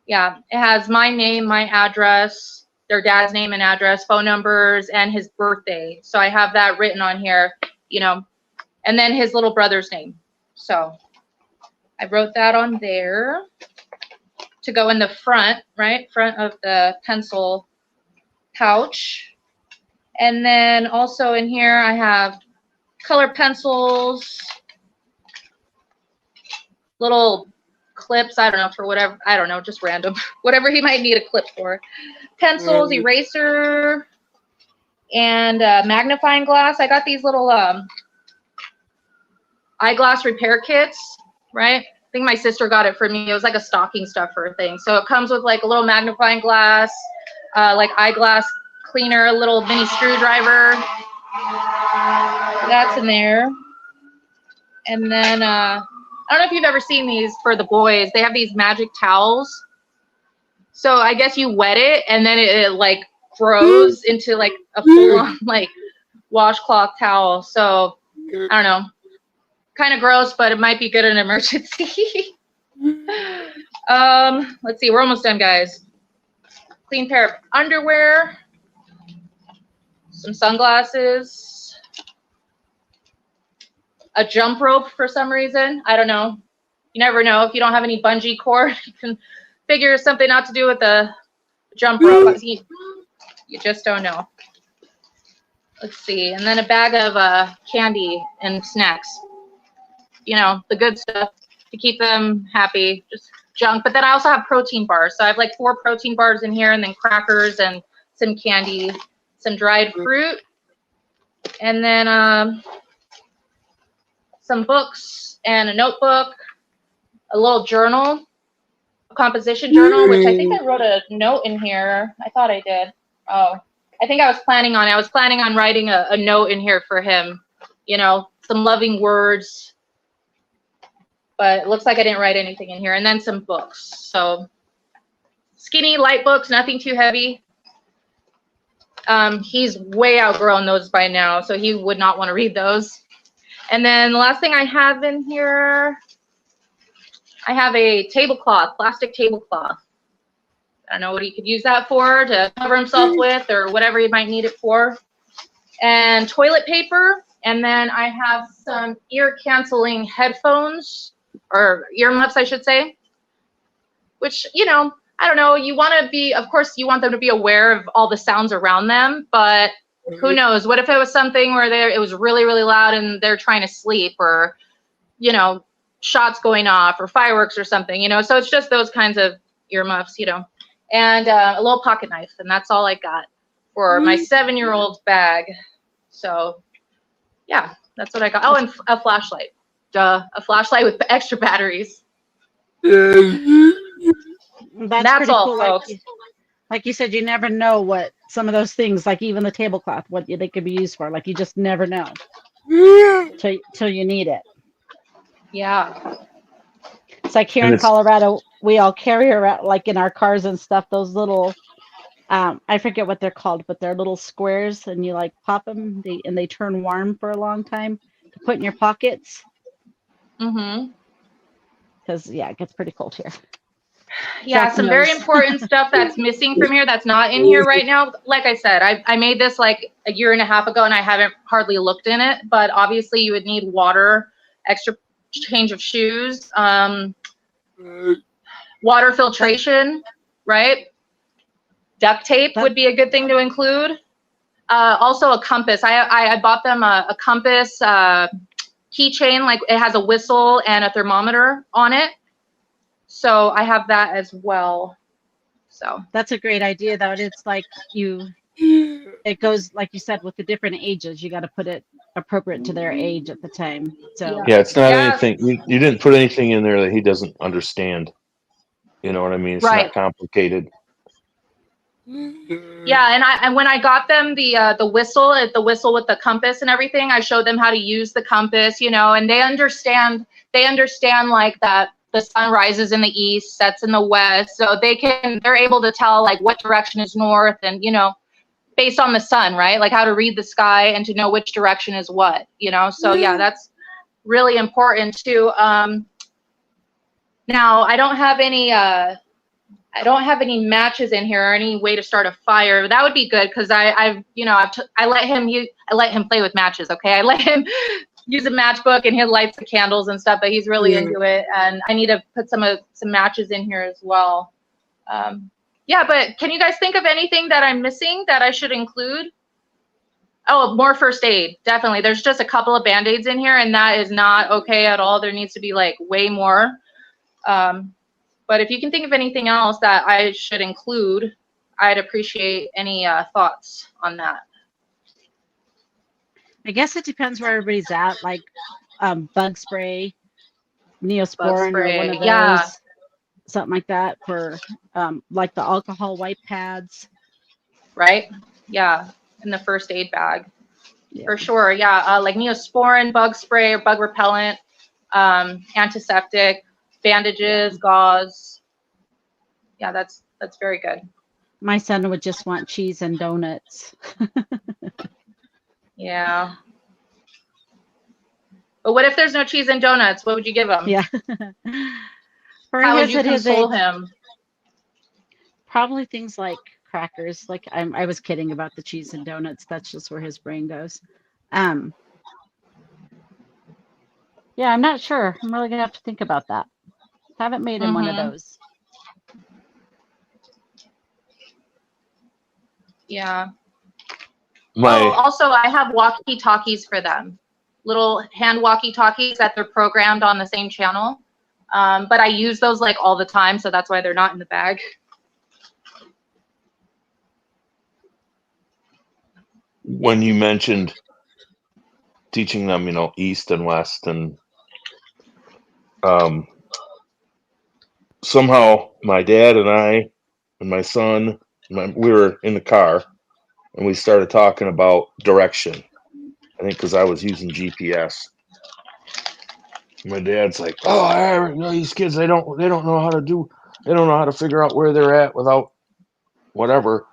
Yeah, it has my name, my address, their dad's name and address, phone numbers, and his birthday. So I have that written on here, you know, and then his little brother's name. So I wrote that on there to go in the front, right? Front of the pencil pouch. And then also in here, I have color pencils, little clips, I don't know, for whatever, I don't know, just random, whatever he might need a clip for. Pencils, eraser, and magnifying glass. I got these little eyeglass repair kits, right? I think my sister got it for me. It was like a stocking stuffer thing. So it comes with like a little magnifying glass, like eyeglass cleaner, a little mini screwdriver. That's in there. And then I don't know if you've ever seen these for the boys. They have these magic towels. So I guess you wet it and then it like grows into like a full-on like washcloth towel. So I don't know. Kind of gross, but it might be good in an emergency. Let's see, we're almost done, guys. Clean pair of underwear, some sunglasses, a jump rope for some reason. I don't know. You never know. If you don't have any bungee cord, you can figure something out to do with the jump rope. You just don't know. Let's see, and then a bag of candy and snacks. You know, the good stuff to keep them happy, just junk. But then I also have protein bars. So I have like 4 protein bars in here, and then crackers and some candy, some dried fruit, and then some books and a notebook, a little journal, a composition journal, which I think I wrote a note in here. I thought I did. Oh, I think I was planning on it. I was planning on writing a note in here for him, you know, some loving words. But it looks like I didn't write anything in here. And then some books. So skinny, light books, nothing too heavy. He's way outgrown those by now, so he would not want to read those. And then the last thing I have in here, I have a tablecloth, plastic tablecloth. I don't know what he could use that for, to cover himself with or whatever he might need it for. And toilet paper. And then I have some ear-canceling headphones, or earmuffs, I should say, which, you know, I don't know, you want to be, of course, you want them to be aware of all the sounds around them, but who knows? What if it was something where it was really, really loud and they're trying to sleep, or, you know, shots going off or fireworks or something, you know? So it's just those kinds of earmuffs, you know, and a little pocket knife. And that's all I got for my 7-year-old bag. So yeah, that's what I got. Oh, and a flashlight. Duh, a flashlight with extra batteries. That's all, cool. folks. Like you said, you never know what some of those things, like even the tablecloth, what they could be used for. Like you just never know till you need it. Yeah. It's like here in Colorado, we all carry around, like in our cars and stuff, those little, I forget what they're called, but they're little squares, and you like pop them, and they turn warm for a long time. put in your pockets. Mm-hmm. Because yeah, it gets pretty cold here. Yeah, Zach some knows. very important stuff that's missing from here that's not in here right now. Like I said, I made this like a year and a half ago and I haven't hardly looked in it, but obviously you would need water, extra change of shoes, water filtration, right? Duct tape would be a good thing to include. Also a compass. I bought them a compass keychain, like it has a whistle and a thermometer on it. So I have that as well. So that's a great idea though. It's like it goes, like you said, with the different ages, you got to put it appropriate to their age at the time. So yeah, it's not Yeah. anything. You didn't put anything in there that he doesn't understand. You know what I mean? It's Right. not complicated. Yeah, and when I got them the whistle with the compass and everything, I showed them how to use the compass, you know, and they understand like that the sun rises in the east, sets in the west, so they're able to tell like what direction is north, and you know, based on the sun, right? Like how to read the sky and to know which direction is what, you know. So yeah, that's really important too. Now I don't have any matches in here or any way to start a fire. That would be good because I let him play with matches. Okay, I let him use a matchbook and he lights the candles and stuff, but he's really into it. And I need to put some matches in here as well. Yeah, but can you guys think of anything that I'm missing that I should include? Oh, more first aid, definitely. There's just a couple of Band-Aids in here, and that is not okay at all. There needs to be like way more. But if you can think of anything else that I should include, I'd appreciate any thoughts on that. I guess it depends where everybody's at, like bug spray, Neosporin, or one of those, yeah. Something like that for like the alcohol wipe pads. Right? Yeah, in the first aid bag. Yeah. For sure, yeah. Like Neosporin, bug spray, or bug repellent, antiseptic, bandages, gauze. Yeah, that's very good. My son would just want cheese and donuts. Yeah. But what if there's no cheese and donuts? What would you give him? Yeah. How would you console him? Probably things like crackers. Like I was kidding about the cheese and donuts. That's just where his brain goes. Yeah, I'm not sure. I'm really gonna have to think about that. Haven't made him one of those. Yeah. Also, I have walkie-talkies for them. Little hand walkie-talkies that they're programmed on the same channel. But I use those like all the time, so that's why they're not in the bag. When you mentioned teaching them, you know, east and west, and somehow my dad and I and my son, we were in the car and we started talking about direction. I think because I was using GPS. My dad's like, "Oh, these kids, they don't know how to figure out where they're at without whatever."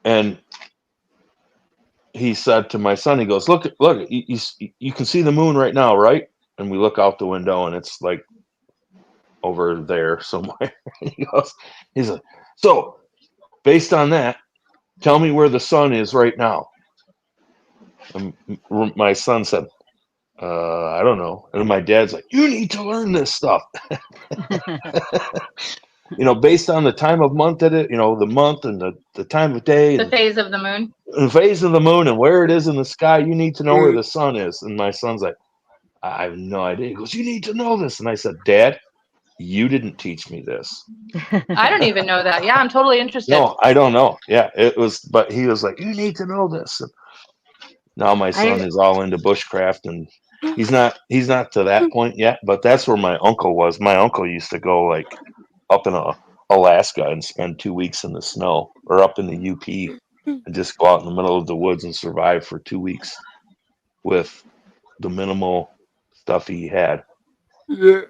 And he said to my son, he goes, "Look, you can see the moon right now, right?" And we look out the window and it's like over there somewhere. He's like, "So based on that, tell me where the sun is right now." And my son said, "I don't know." And my dad's like, "You need to learn this stuff." You know, based on the time of month that it, you know, the month and the time of day, the phase of the moon, the phase of the moon, and where it is in the sky. You need to know where the sun is. And my son's like, "I have no idea." He goes, "You need to know this." And I said, "Dad, you didn't teach me this." I don't even know that. Yeah, I'm totally interested. No, I don't know. Yeah, it was, but he was like, "You need to know this." And now my son is all into bushcraft, and he's not to that point yet, but that's where my uncle was. My uncle used to go like up in Alaska and spend 2 weeks in the snow, or up in the UP and just go out in the middle of the woods and survive for 2 weeks with the minimal stuff he had. Yeah.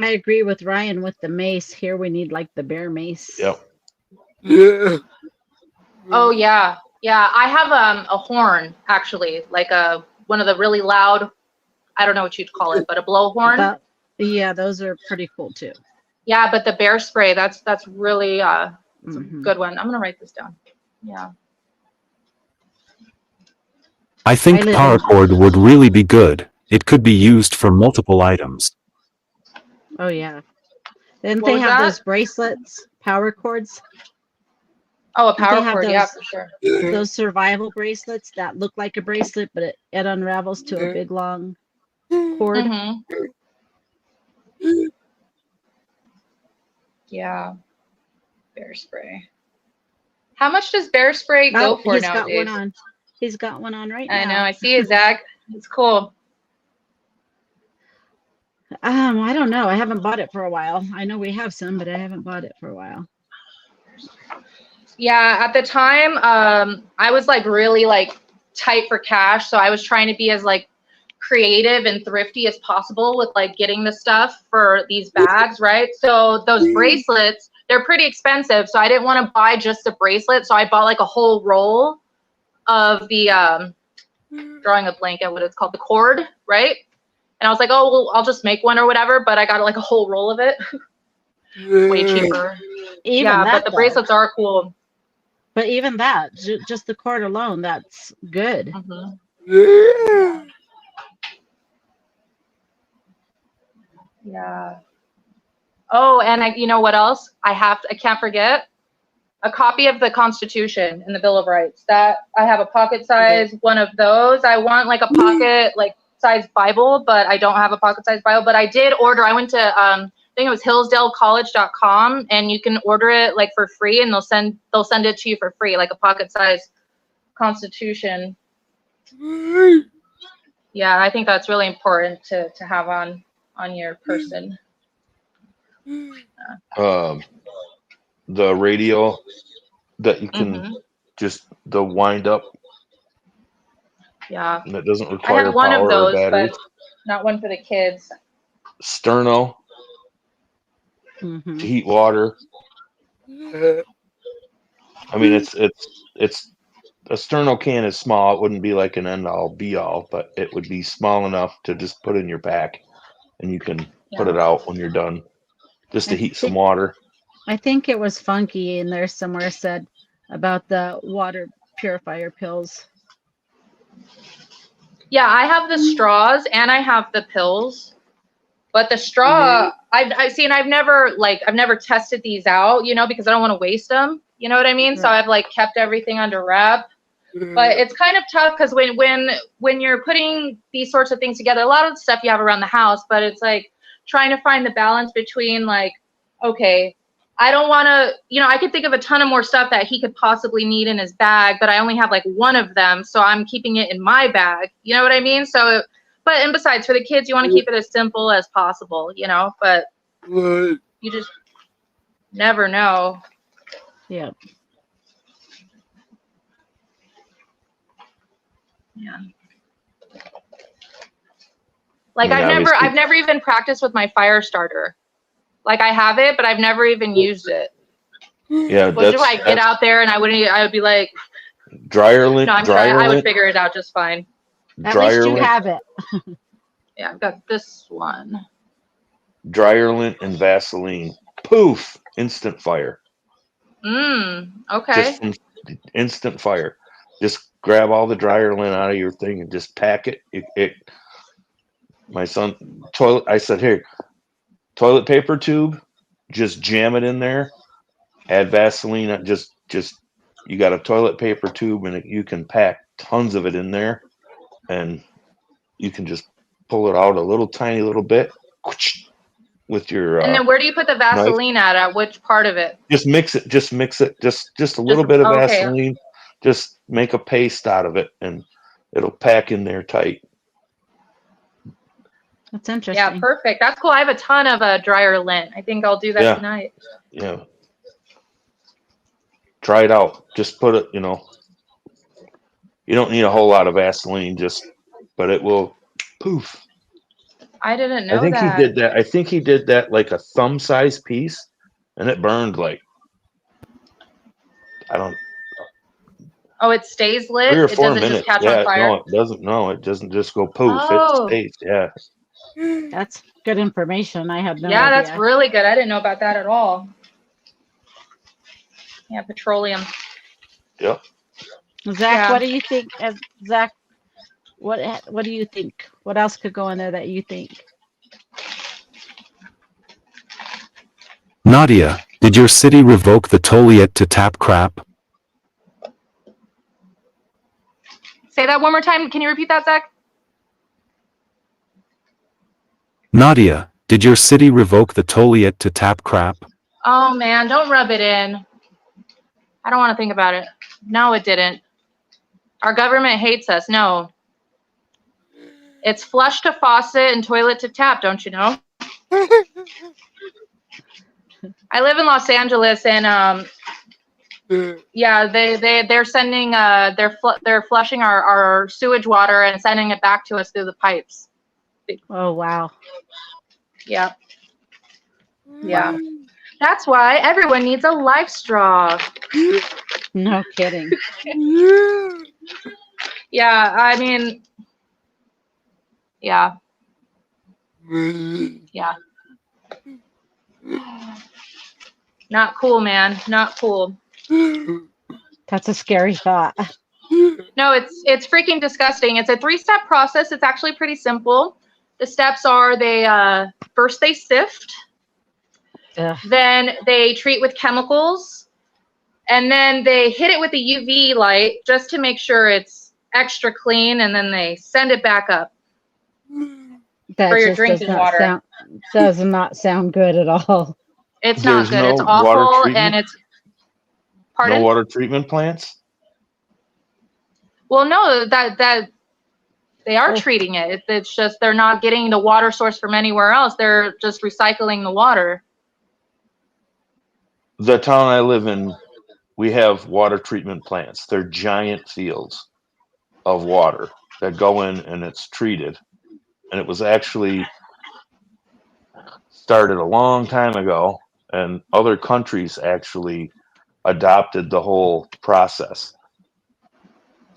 I agree with Ryan with the mace. Here we need like the bear mace. Yep. Yeah. Oh yeah. Yeah, I have a horn actually, like a one of the really loud, I don't know what you'd call it, but a blowhorn. Yeah, those are pretty cool too. Yeah, but the bear spray, that's really a Mhm. good one. I'm gonna write this down. Yeah. I think I live in- paracord would really be good. It could be used for multiple items. Oh yeah. Then What they was have that? those bracelets, power cords. Oh, a They power have cord, yeah, those- for sure. Those survival bracelets that look like a bracelet, but it unravels to a big long cord. Mm-hmm. Yeah. Bear spray. How much does bear spray go for he's nowadays? got one on. He's got one on right I now. know. I see it, Zach. It's cool. I don't know. I haven't bought it for a while. I know we have some, but I haven't bought it for a while. Yeah, at the time, I was like really like tight for cash, so I was trying to be as like creative and thrifty as possible with like getting the stuff for these bags, right? So those bracelets, they're pretty expensive, so I didn't want to buy just a bracelet, so I bought like a whole roll of the drawing a blank at what it's called, the cord, right? And I was like, oh, well, I'll just make one or whatever, but I got like a whole roll of it. Way cheaper. Even Yeah, that, but the though. bracelets are cool. But even that, just the cord alone, that's good. Mm-hmm. Yeah. Oh, and you know what else? I can't forget a copy of the Constitution and the Bill of Rights. That I have a pocket size one of those. I want like a pocket like size Bible, but I don't have a pocket size Bible. But I did order. I went to I think it was hillsdalecollege.com, and you can order it like for free, and they'll send it to you for free, like a pocket size Constitution. Yeah, I think that's really important to have on your person. The radio that you can just the wind up. Yeah. That doesn't I require have one power of those, or batteries. but not one for the kids. Sterno Mm-hmm. to heat water. I mean, it's a sterno can is small. It wouldn't be like an end all be all, but it would be small enough to just put in your pack, and you can put it out when you're done, just to heat some water. I think it was Funky in there somewhere said about the water purifier pills. Yeah, I have the straws and I have the pills, but the straw, I've seen, I've never tested these out, because I don't want to waste them. You know what I mean? Right. So I've like kept everything under wrap. But it's kind of tough because when you're putting these sorts of things together, a lot of the stuff you have around the house, but it's like trying to find the balance between like, okay, I don't want to, I could think of a ton of more stuff that he could possibly need in his bag, but I only have like one of them, so I'm keeping it in my bag. You know what I mean? So, and besides, for the kids, you want to keep it as simple as possible, but you just never know. Yeah. Yeah. Like I've never even practiced with my fire starter. Like I have it, but I've never even used it. Yeah, what if I get out there and I would be like dryer lint? No, I would figure it out just fine. At least you have it. Yeah, I've got this one. Dryer lint and Vaseline. Poof! Instant fire. Okay. Just from instant fire. Just grab all the dryer lint out of your thing and just pack it. My son, I said, here, toilet paper tube, just jam it in there, add Vaseline, just you got a toilet paper tube and you can pack tons of it in there, and you can just pull it out a little tiny little bit with your and then where do you put the Vaseline at which part of it? Just mix it, just a little bit of Vaseline, just make a paste out of it, and it'll pack in there tight. That's interesting. Yeah, perfect. That's cool. I have a ton of dryer lint. I think I'll do that tonight. Yeah. Try it out. Just put it, you don't need a whole lot of Vaseline, but it will poof. I didn't know I think that. he did that. I think he did that like a thumb size piece, and it burned like, Oh, it stays lit. 3 or It 4 doesn't just minutes. catch on Yeah, fire. no, it doesn't. No, it doesn't just go poof. It Oh, stays. Yeah. That's good information. I had no yeah, that's idea. really good. I didn't know about that at all. Yeah, petroleum. Yep. Zach, Yeah. what do you think? Zach, what do you think? What else could go in there that you think? Nadia, did your city revoke the toilet to tap crap? Say that one more time. Can you repeat that, Zach? Nadia, did your city revoke the toilet to tap crap? Oh man, don't rub it in. I don't want to think about it. No, it didn't. Our government hates us. No. It's flush to faucet and toilet to tap, don't you know? I live in Los Angeles, and yeah, they're sending they're flushing our sewage water and sending it back to us through the pipes. Oh, wow. Yeah. Yeah. That's why everyone needs a life straw. No kidding. Yeah, I mean, yeah. Yeah. Not cool, man. Not cool. That's a scary thought. No, it's freaking disgusting. It's a 3-step process. It's actually pretty simple. The steps are first they sift, Ugh. then they treat with chemicals, and then they hit it with a UV light just to make sure it's extra clean, and then they send it back up That for your just drinking water. Does not sound good at all. It's not There's good. no It's water awful, treatment? and it's pardon? No water treatment plants? Well, no, that they are Oh. treating it. It's just they're not getting the water source from anywhere else. They're just recycling the water. The town I live in, we have water treatment plants. They're giant fields of water that go in and it's treated. And it was actually started a long time ago, and other countries actually adopted the whole process.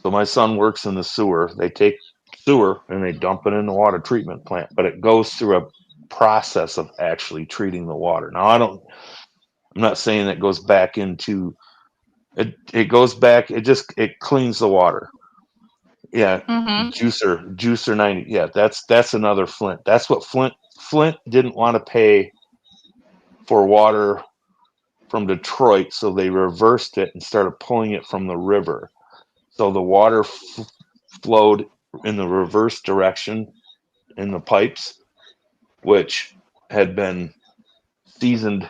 So my son works in the sewer. They take sewer and they dump it in the water treatment plant, but it goes through a process of actually treating the water. Now I'm not saying it goes back into it goes back, it cleans the water. Yeah. Mm-hmm. Juicer 90. Yeah, that's another Flint. That's what Flint didn't want to pay for water from Detroit, so they reversed it and started pulling it from the river. So the water flowed in the reverse direction in the pipes, which had been seasoned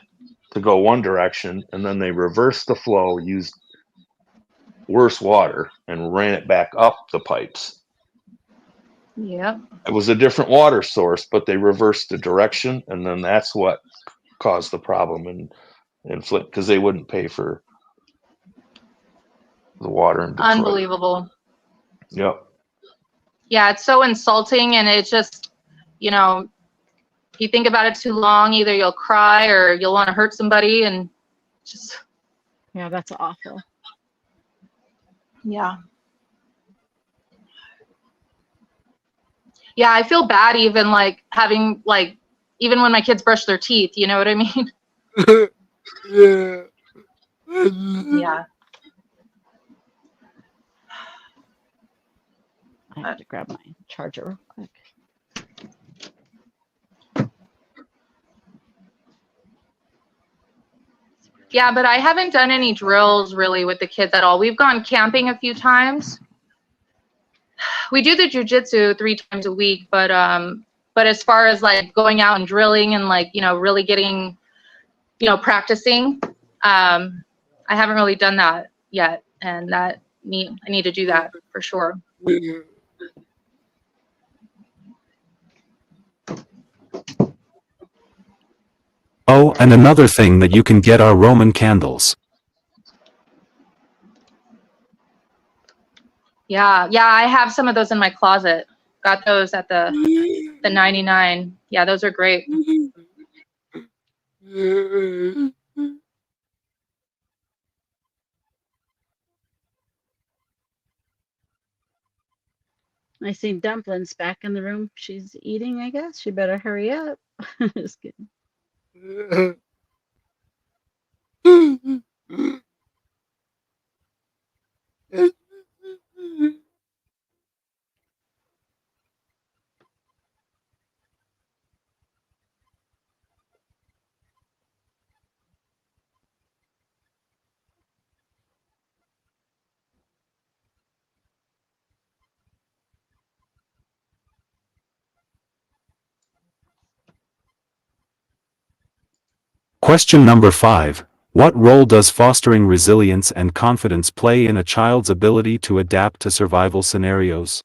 to go one direction, and then they reversed the flow, used worse water, and ran it back up the pipes. Yep. It was a different water source, but they reversed the direction, and then that's what caused the problem in Flint, because they wouldn't pay for the water in Detroit. Unbelievable. Yep. Yeah, it's so insulting, and it's just, you know, if you think about it too long, either you'll cry or you'll want to hurt somebody, and just Yeah, that's awful. yeah. Yeah, I feel bad even like having like even when my kids brush their teeth, you know what I mean? Yeah. Yeah. I have to grab my charger real quick. Yeah, but I haven't done any drills really with the kids at all. We've gone camping a few times. We do the jujitsu 3 times a week, but as far as like going out and drilling and like, you know, really getting, you know, practicing, I haven't really done that yet, and I need to do that for sure. Oh, and another thing that you can get are Roman candles. Yeah, I have some of those in my closet. Got those at the 99. Yeah, those are great. I see Dumpling's back in the room. She's eating, I guess. She better hurry up. Just kidding. Question number 5. What role does fostering resilience and confidence play in a child's ability to adapt to survival scenarios?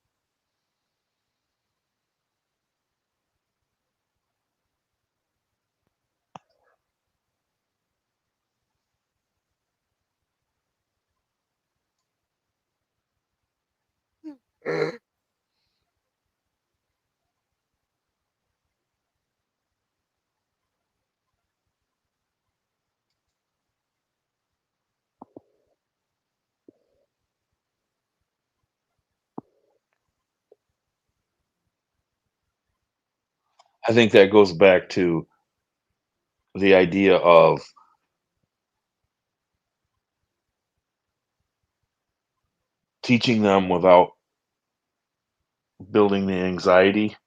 I think that goes back to the idea of teaching them without building the anxiety,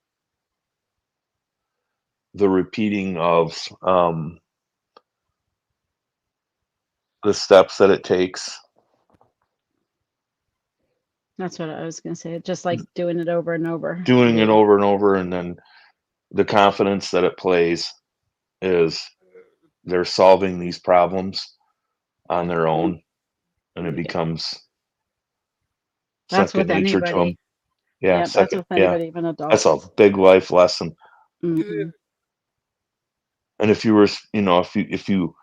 the repeating of the steps that it takes. That's what I was going to say. Just like doing it over and over. Doing it over and over, and then the confidence that it plays is they're solving these problems on their own, and it becomes That's second with nature to them. anybody. Yeah, That's second. with Yeah, anybody, even that's adults. a big life lesson. Mhm. And if you were, if you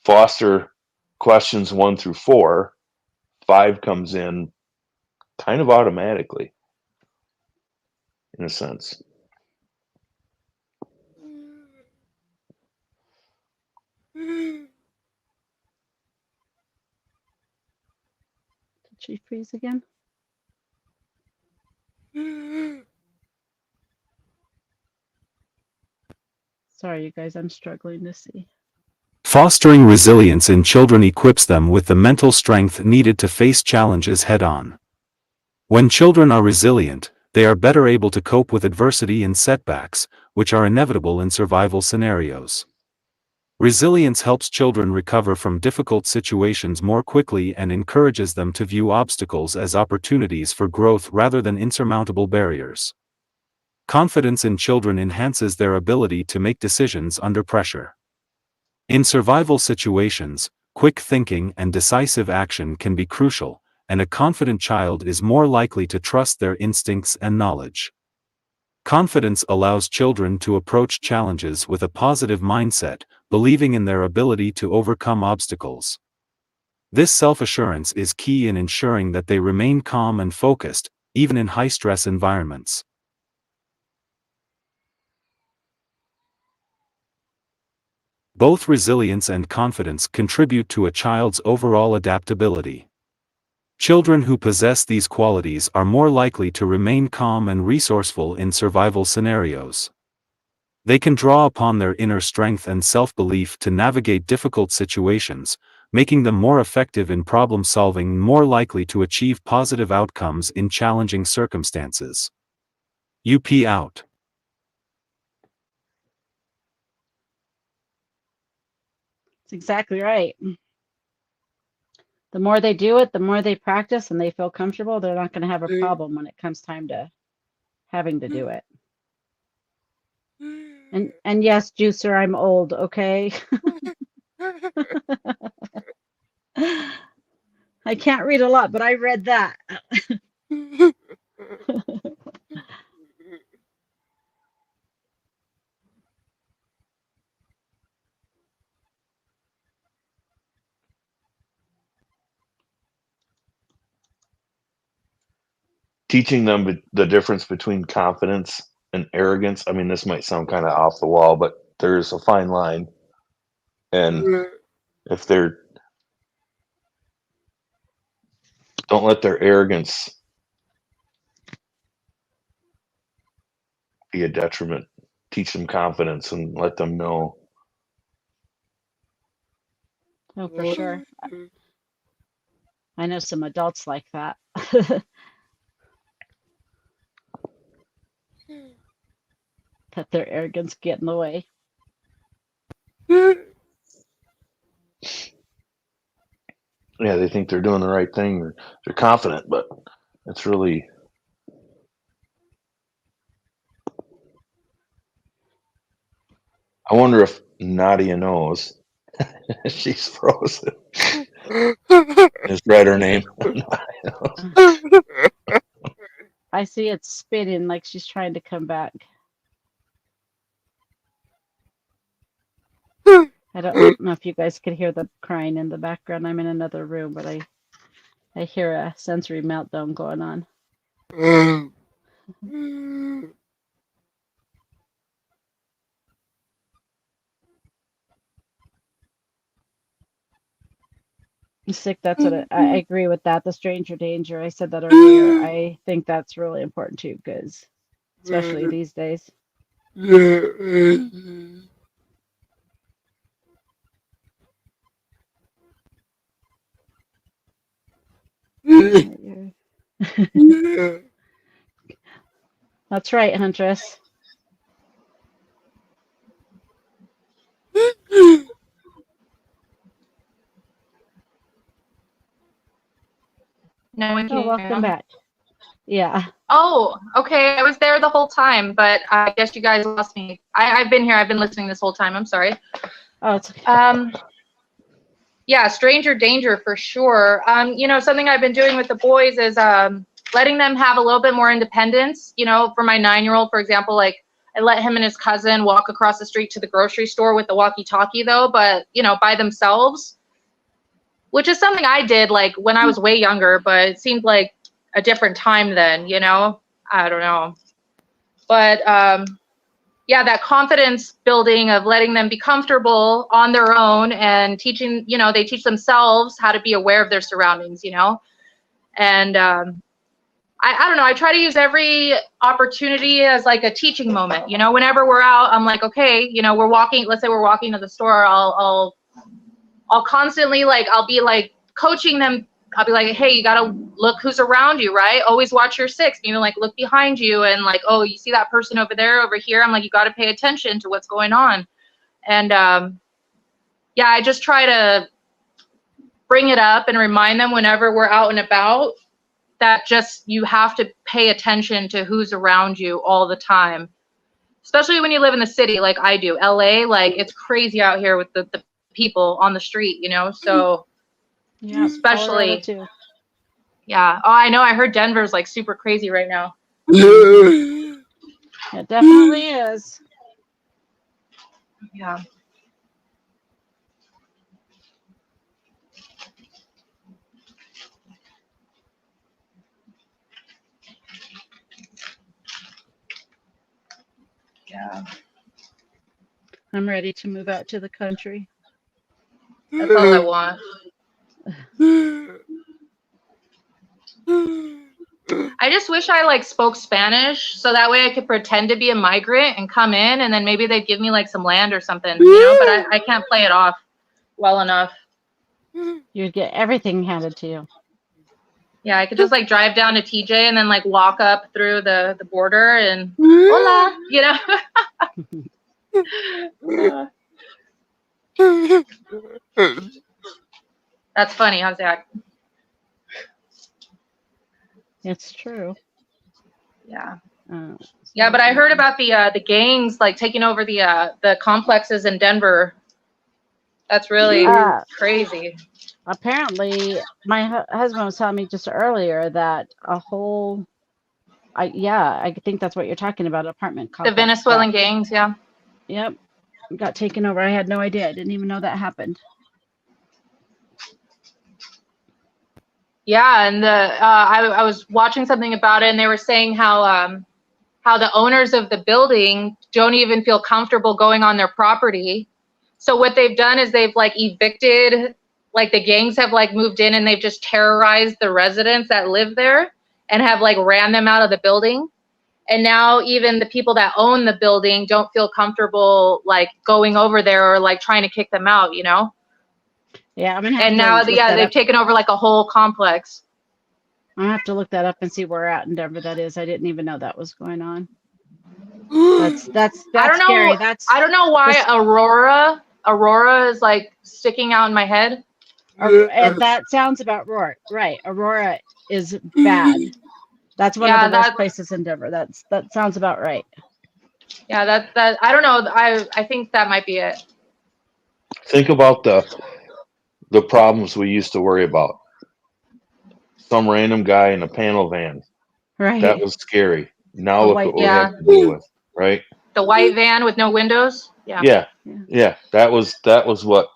foster questions 1 through 4, 5 comes in kind of automatically, in a sense. Did she freeze again? Sorry, you guys, I'm struggling to see. Fostering resilience in children equips them with the mental strength needed to face challenges head-on. When children are resilient, they are better able to cope with adversity and setbacks, which are inevitable in survival scenarios. Resilience helps children recover from difficult situations more quickly and encourages them to view obstacles as opportunities for growth rather than insurmountable barriers. Confidence in children enhances their ability to make decisions under pressure. In survival situations, quick thinking and decisive action can be crucial, and a confident child is more likely to trust their instincts and knowledge. Confidence allows children to approach challenges with a positive mindset, believing in their ability to overcome obstacles. This self-assurance is key in ensuring that they remain calm and focused, even in high-stress environments. Both resilience and confidence contribute to a child's overall adaptability. Children who possess these qualities are more likely to remain calm and resourceful in survival scenarios. They can draw upon their inner strength and self-belief to navigate difficult situations, making them more effective in problem-solving and more likely to achieve positive outcomes in challenging circumstances. UP out. That's exactly right. The more they do it, the more they practice and they feel comfortable, they're not going to have a problem when it comes time to having to do it. And yes, Juicer, I'm old, okay? I can't read a lot, but I read that. Teaching them the difference between confidence and arrogance. I mean, this might sound kind of off the wall, but there's a fine line. And if they're, don't let their arrogance be a detriment. Teach them confidence and let them know. Oh, for sure. I know some adults like that. That their arrogance get in the way. Yeah, they think they're doing the right thing. Or they're confident, but it's really. I wonder if Nadia knows. She's frozen. Just read her name. I see it spinning like she's trying to come back. I don't know if you guys could hear the crying in the background. I'm in another room, but I hear a sensory meltdown going on. Sick, that's what I agree with that. The stranger danger. I said that earlier. I think that's really important too, because especially these days. That's right, Huntress. No one can Oh, welcome back. Yeah. Oh, okay. I was there the whole time, but I guess you guys lost me. I've been here. I've been listening this whole time. I'm sorry. Oh, it's okay. Yeah, stranger danger for sure. You know, something I've been doing with the boys is letting them have a little bit more independence. You know, for my 9-year-old, for example, like I let him and his cousin walk across the street to the grocery store with the walkie-talkie though, but you know, by themselves, which is something I did like when I was way younger, but it seemed like a different time then, you know? I don't know. But yeah, that confidence building of letting them be comfortable on their own and teaching, you know, they teach themselves how to be aware of their surroundings, you know? And I don't know, I try to use every opportunity as like a teaching moment, you know? Whenever we're out, I'm like, okay, you know, we're walking, let's say we're walking to the store, I'll constantly like, I'll be like coaching them. I'll be like, hey, you got to look who's around you, right? Always watch your six. You know, like look behind you and like, oh, you see that person over there, over here. I'm like, you got to pay attention to what's going on. And yeah, I just try to bring it up and remind them whenever we're out and about that just you have to pay attention to who's around you all the time. Especially when you live in the city like I do. LA, like it's crazy out here with the people on the street, you know? So yeah, especially too. Yeah. Oh, I know. I heard Denver's like super crazy right now. It definitely is. Yeah. Yeah. I'm ready to move out to the country. That's all I want. I just wish I like spoke Spanish so that way I could pretend to be a migrant and come in and then maybe they'd give me like some land or something, you know, but I can't play it off well enough. You'd get everything handed to you. Yeah, I could just like drive down to TJ and then like walk up through the border and hola, you know. That's funny, how's that? It's true. Yeah. Yeah, but I heard about the gangs like taking over the complexes in Denver. That's really crazy. Apparently, my husband was telling me just earlier that a whole, I think that's what you're talking about, apartment complex. The Venezuelan gangs, yeah. Yep, got taken over. I had no idea. I didn't even know that happened. Yeah, and I was watching something about it, and they were saying how the owners of the building don't even feel comfortable going on their property. So what they've done is they've like evicted, like the gangs have like moved in and they've just terrorized the residents that live there and have like ran them out of the building. And now even the people that own the building don't feel comfortable like going over there or like trying to kick them out, you know? Yeah, I'm gonna have And to now, look yeah, that they've up. taken over like a whole complex. I'm gonna have to look that up and see where at in Denver that is. I didn't even know that was going on. That's I don't scary. know. I don't know why Aurora is like sticking out in my head. And that sounds about right. Aurora is bad. That's one of the worst places in Denver. That sounds about right. Yeah, that I don't know. I think that might be it. Think about the problems we used to worry about. Some random guy in a panel van. Right. That was scary. Now The look white- what we have to deal with, right? The white van with no windows. Yeah. Yeah. That was what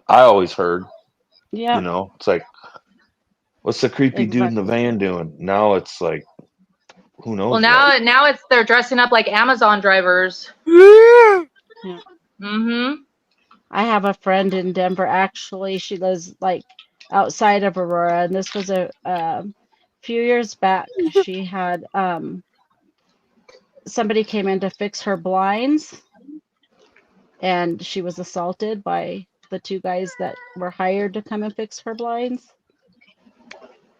I always heard. Yeah. You know, it's like, what's the creepy dude in the van doing? Now it's like, who knows? Well, now it's they're dressing up like Amazon drivers. Yeah. Mm-hmm. I have a friend in Denver. Actually, she lives like outside of Aurora, and this was a few years back. She had somebody came in to fix her blinds, and she was assaulted by the two guys that were hired to come and fix her blinds.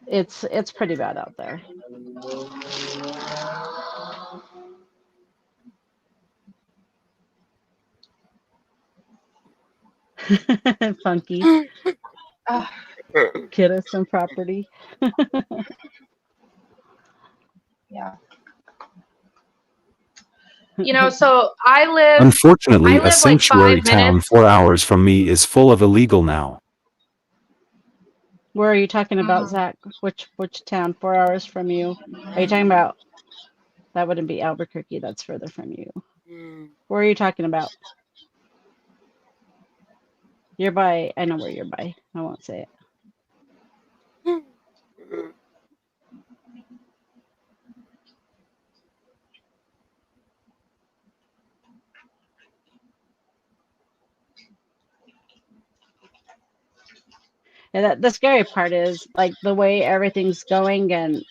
It's pretty bad out there. Funky. Get us some property. Yeah. You know, so I live. Unfortunately, a like sanctuary 5 town minutes. 4 hours from me is full of illegal now. Where are you talking about, Zach? Which town? 4 hours from you? Are you talking about? That wouldn't be Albuquerque. That's further from you. Where are you talking about? You're by. I know where you're by. I won't say it. And the scary part is like the way everything's going, and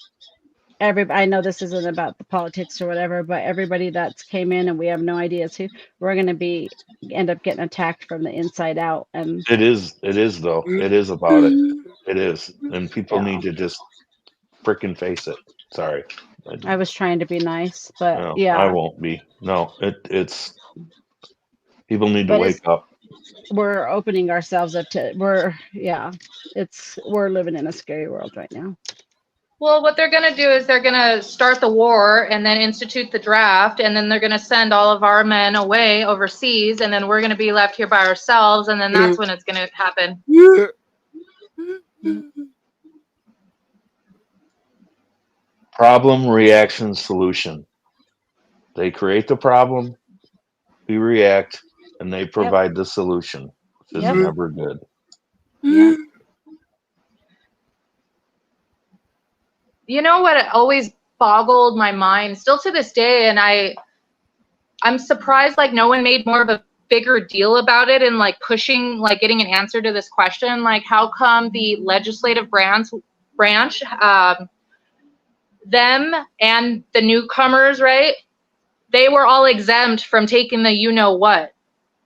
I know this isn't about the politics or whatever, but everybody that's came in and we have no idea who, we're going to end up getting attacked from the inside out. And it is though. It is about it. It is, and people need to just freaking face it. Sorry. I was trying to be nice, but No, yeah, I won't be. No, it's people need to wake up. We're opening ourselves up to we're living in a scary world right now. Well, what they're going to do is they're going to start the war and then institute the draft, and then they're going to send all of our men away overseas, and then we're going to be left here by ourselves, and then that's when it's going to happen. Problem, reaction, solution. They create the problem, we react, and they provide the solution, which is never good. You know what always boggled my mind, still to this day, and I'm surprised like no one made more of a bigger deal about it and like pushing, like getting an answer to this question, like how come the legislative branch, them and the newcomers, right? They were all exempt from taking the you-know-what.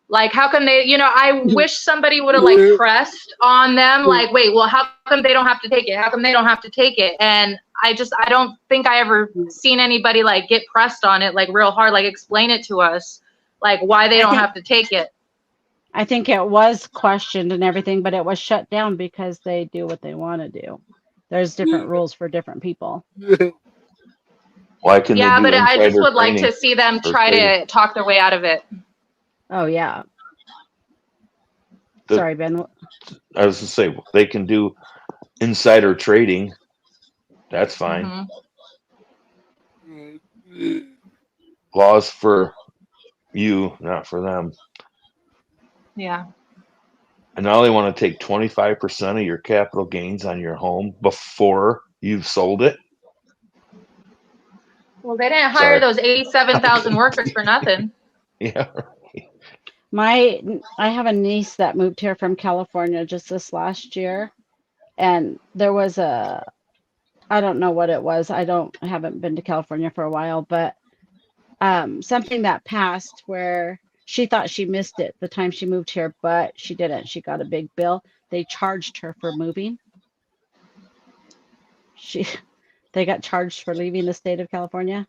Like, how come they, I wish somebody would have, like, pressed on them, like, wait, well, how come they don't have to take it? How come they don't have to take it? And I don't think I ever seen anybody, like, get pressed on it, like, real hard, like, explain it to us, like, why they don't have to take it. I think it was questioned and everything, but it was shut down because they do what they want to do. There's different rules for different people. Why can they do but I just would like training to see them try to talk their way out of it. Oh, yeah. Sorry, Ben. I was to say, they can do insider trading. That's fine. Laws for you, not for them. Yeah. And now they want to take 25% of your capital gains on your home before you've sold it. Well, they didn't hire those 87,000 workers for nothing. Yeah. I have a niece that moved here from California just this last year, and there was a I don't know what it was. I haven't been to California for a while, but something that passed where she thought she missed it the time she moved here, but she didn't. She got a big bill. They charged her for moving. They got charged for leaving the state of California.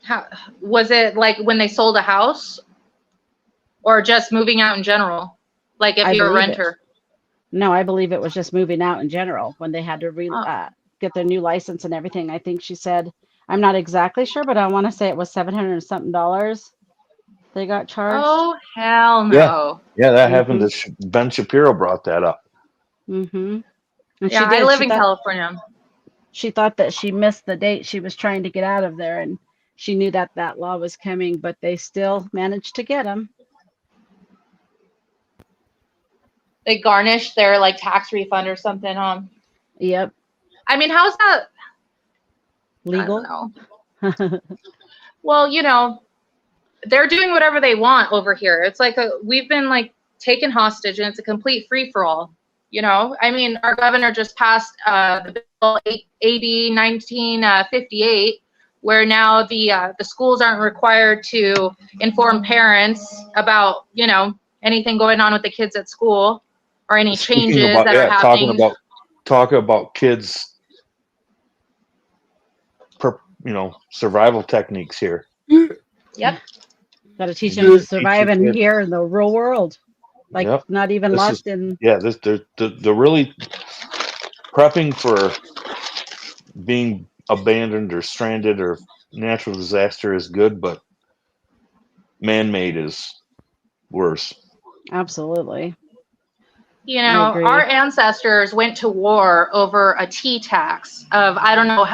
How was it, like when they sold a house, or just moving out in general? Like if you're a renter? No, I believe it was just moving out in general when they had to get their new license and everything. I think she said, I'm not exactly sure, but I want to say it was $700 and something they got charged. Oh, hell no. Yeah, that happened to Ben Shapiro brought that up. Mm-hmm. Yeah, I live in California. She thought that she missed the date she was trying to get out of there, and she knew that that law was coming, but they still managed to get them. They garnished their like tax refund or something, huh? Yep. I mean, how's that legal? I don't know. Well, you know, they're doing whatever they want over here. It's like we've been like taken hostage, and it's a complete free for all. You know, I mean, our governor just passed the bill AB 1958, where now the schools aren't required to inform parents about, you know, anything going on with the kids at school or any changes that are happening. Talking about kids, you know, survival techniques here. Yep. Got to teach them to survive in here in the real world. Like not even lost in. Yeah, they're really prepping for being abandoned or stranded or natural disaster is good, but man-made is worse. Absolutely. You know, our ancestors went to war over a tea tax of, I don't know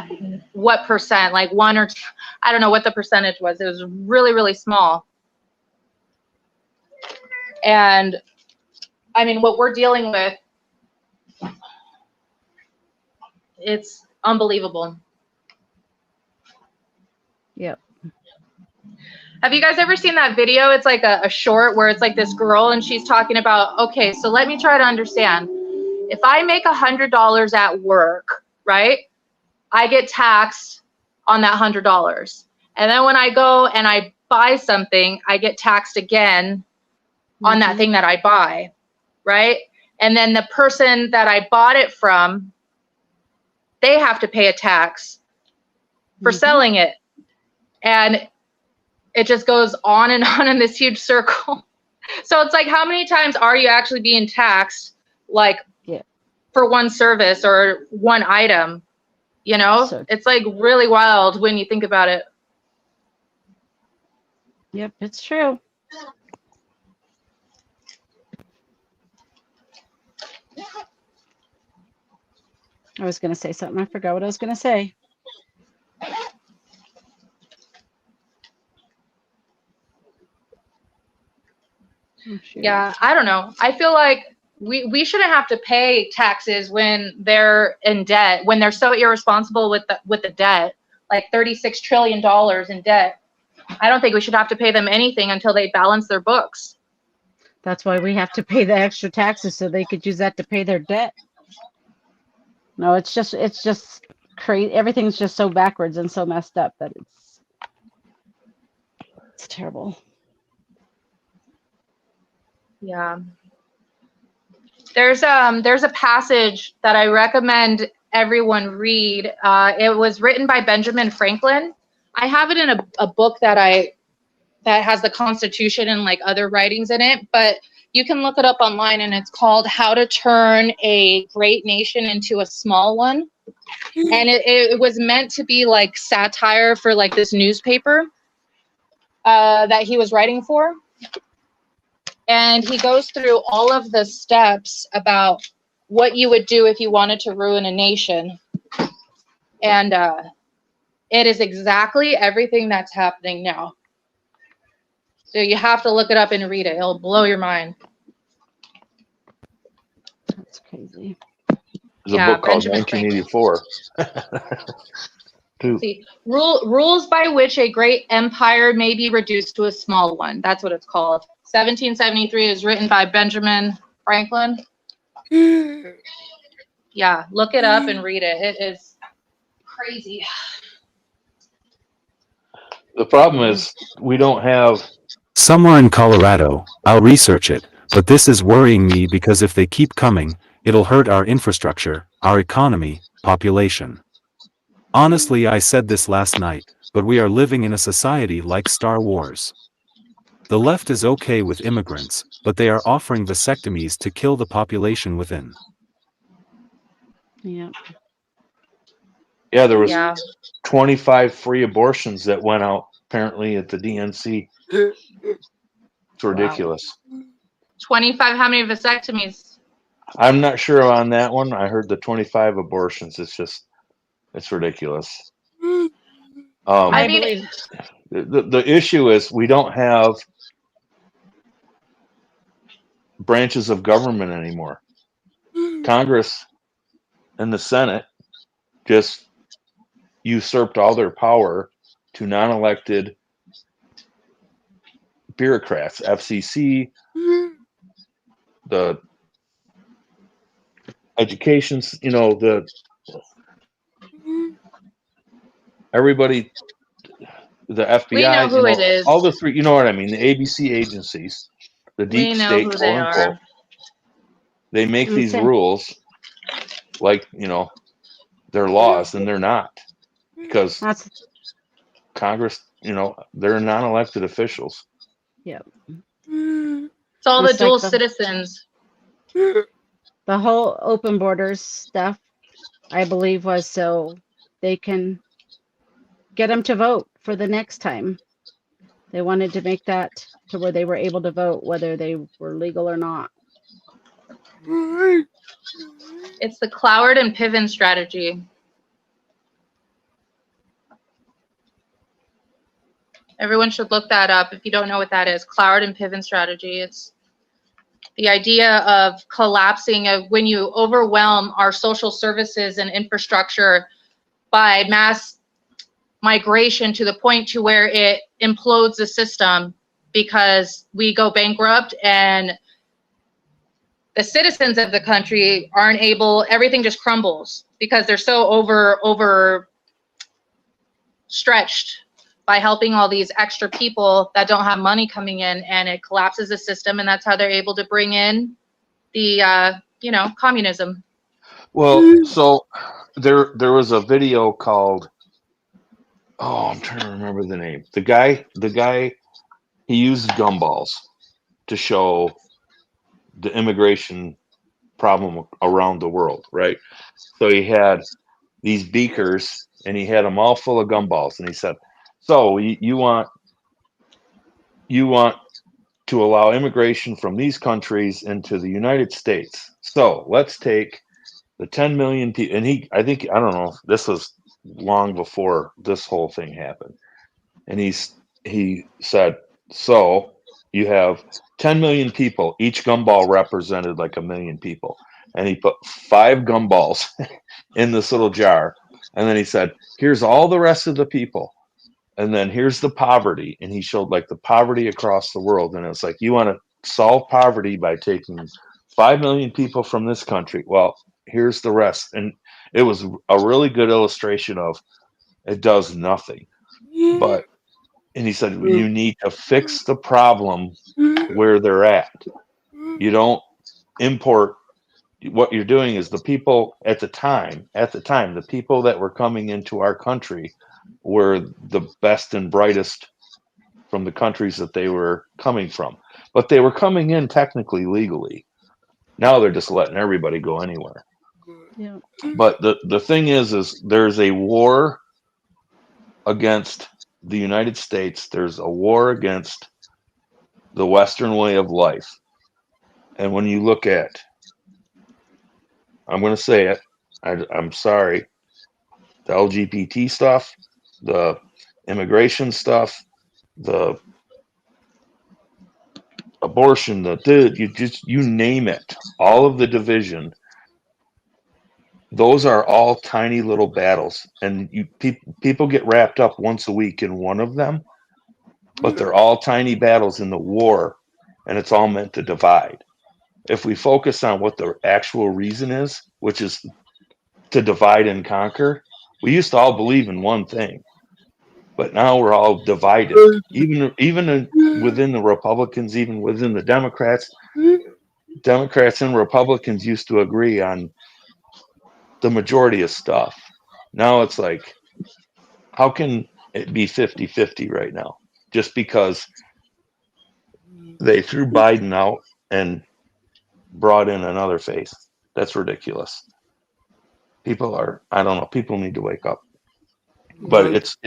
what percent, like 1 or 2, I don't know what the percentage was. It was really, really small. And I mean, what we're dealing with, it's unbelievable. Yep. Have you guys ever seen that video? It's like a short where it's like this girl and she's talking about, okay, so let me try to understand. If I make $100 at work, right, I get taxed on that $100. And then when I go and I buy something, I get taxed again on that thing that I buy, right? And then the person that I bought it from, they have to pay a tax for selling it. And it just goes on and on in this huge circle. So it's like, how many times are you actually being taxed, like for one service or one item? You know, it's like really wild when you think about it. Yep, it's true. I was going to say something. I forgot what I was going to say. Yeah, I don't know. I feel like we shouldn't have to pay taxes when they're in debt, when they're so irresponsible with the debt, like $36 trillion in debt. I don't think we should have to pay them anything until they balance their books. That's why we have to pay the extra taxes so they could use that to pay their debt. No, it's just crazy. Everything's just so backwards and so messed up that it's terrible. Yeah. There's a passage that I recommend everyone read. It was written by Benjamin Franklin. I have it in a book that has the Constitution and like other writings in it, but you can look it up online, and it's called How to Turn a Great Nation into a Small One. And it was meant to be like satire for like this newspaper that he was writing for. And he goes through all of the steps about what you would do if you wanted to ruin a nation. And it is exactly everything that's happening now. So you have to look it up and read it. It'll blow your mind. That's crazy. There's a book called 1984. See, rules by which a great empire may be reduced to a small one. That's what it's called. 1773 is written by Benjamin Franklin. Yeah, look it up and read it. crazy. The problem is we don't have. Somewhere in Colorado, I'll research it, but this is worrying me because if they keep coming, it'll hurt our infrastructure, our economy, population. Honestly, I said this last night, but we are living in a society like Star Wars. The left is okay with immigrants, but they are offering vasectomies to kill the population within. Yeah. Yeah, there was Yeah. 25 free abortions that went out apparently at the DNC. It's ridiculous. 25. How many vasectomies? I'm not sure on that one. I heard the 25 abortions. It's ridiculous. I I mean, believe The issue is we don't have branches of government anymore. Congress and the Senate just usurped all their power to non-elected bureaucrats, FCC, the educations, everybody, the FBI, we know who it is. all the three, you know what I mean, the ABC agencies, the We deep know state, who quote they unquote, are. they make these Okay. rules like, they're laws, and they're not, because that's Congress, they're non-elected officials. It's all the It's like dual the- citizens. the whole open borders stuff, I believe, was so they can get them to vote for the next time. They wanted to make that to where they were able to vote whether they were legal or not. It's the Cloward and Piven strategy. Everyone should look that up if you don't know what that is. Cloward and Piven strategy. It's the idea of collapsing of when you overwhelm our social services and infrastructure by mass migration to the point to where it implodes the system because we go bankrupt and the citizens of the country aren't able, everything just crumbles because they're so over stretched by helping all these extra people that don't have money coming in, and it collapses the system, and that's how they're able to bring in the communism. Well, so there was a video called, I'm trying to remember the name. The guy he used gumballs to show the immigration problem around the world, right? So he had these beakers and he had them all full of gumballs, and he said, so you want to allow immigration from these countries into the United States. So let's take the 10 million people, and I don't know, this was long before this whole thing happened. And he said, so you have 10 million people, each gumball represented like 1 million people. And he put 5 gumballs in this little jar. And then he said, here's all the rest of the people. And then here's the poverty. And he showed like the poverty across the world. And it's like, you want to solve poverty by taking 5 million people from this country. Well, here's the rest. And it was a really good illustration of it does nothing. And he said, you need to fix the problem where they're at. You don't import. What you're doing is the people at the time, the people that were coming into our country were the best and brightest from the countries that they were coming from. But they were coming in technically legally. Now they're just letting everybody go anywhere. Yeah. But the thing is there's a war against the United States. There's a war against the Western way of life. And when you look at, I'm going to say it, I'm sorry, the LGBT stuff, the immigration stuff, the abortion, you name it, all of the division, those are all tiny little battles. And people get wrapped up once a week in one of them, but they're all tiny battles in the war, and it's all meant to divide. If we focus on what the actual reason is, which is to divide and conquer, We used to all believe in one thing, but now we're all divided. Even within the Republicans, even within the Democrats and Republicans used to agree on the majority of stuff. Now it's like, how can it be 50-50 right now? Just because they threw Biden out and brought in another face. That's ridiculous. I don't know, people need to wake up. But it's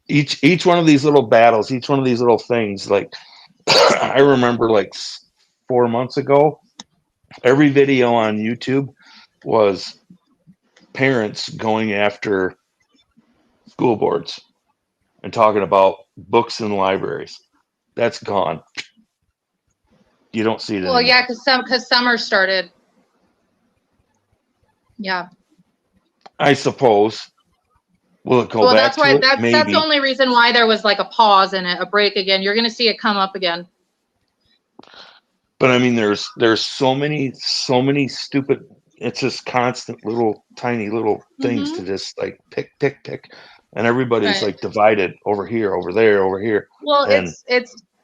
each one of these little battles, each one of these little things, like I remember like 4 months ago, every video on YouTube was parents going after school boards and talking about books in libraries. That's gone. You don't see it anymore. Well, yeah, because summer started. Yeah. I suppose. Will it go Well, back that's why to it? that's Maybe. the only reason why there was like a pause in it, a break again. You're going to see it come up again. But I mean, there's so many stupid. It's just constant little tiny little things to just like pick, and everybody's like divided over here, over there, over here. Well, and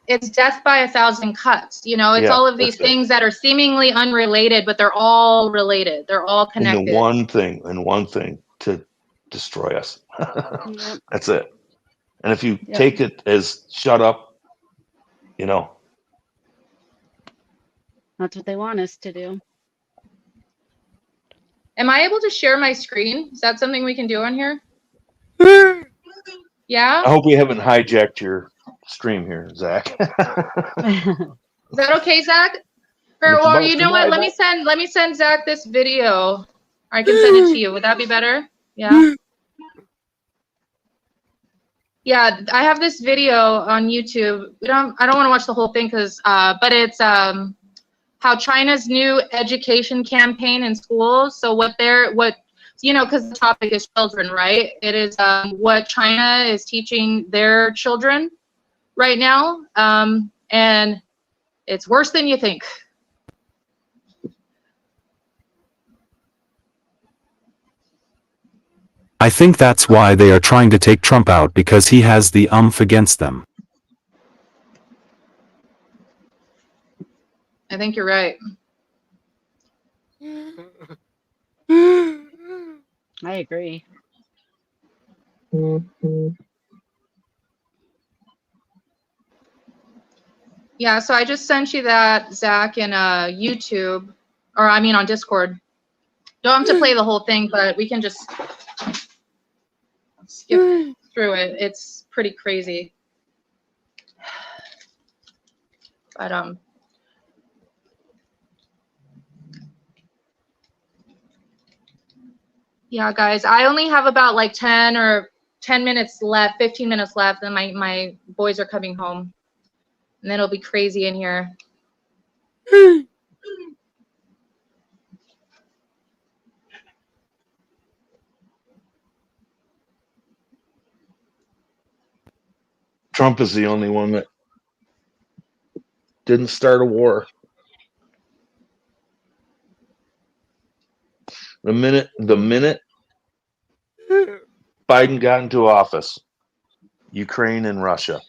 it's death by 1,000 cuts. You know, it's all of these things that are seemingly unrelated, but they're all related. They're all connected. And one thing to destroy us. That's it. And if you take it as shut up, you know. That's what they want us to do. Am I able to share my screen? Is that something we can do on here? Yeah? I hope we haven't hijacked your stream here, Zach. Is that okay, Zach? Or you know what? Let me send Zach this video. Or I can send it to you. Would that be better? Yeah. Yeah, I have this video on YouTube. I don't want to watch the whole thing but it's how China's new education campaign in schools. So because the topic is children, right? It is what China is teaching their children right now, and it's worse than you think. I think that's why they are trying to take Trump out, because he has the against them. I think you're right. I agree. Yeah, so I just sent you that, Zach, in YouTube, or I mean on Discord. Don't have to play the whole thing, but we can just skip through it. It's pretty crazy. But yeah, guys, I only have about like 10 minutes left, 15 minutes left, and my boys are coming home. And then it'll be crazy in here. Trump is the only one that didn't start a war. The minute Biden got into office, Ukraine and Russia.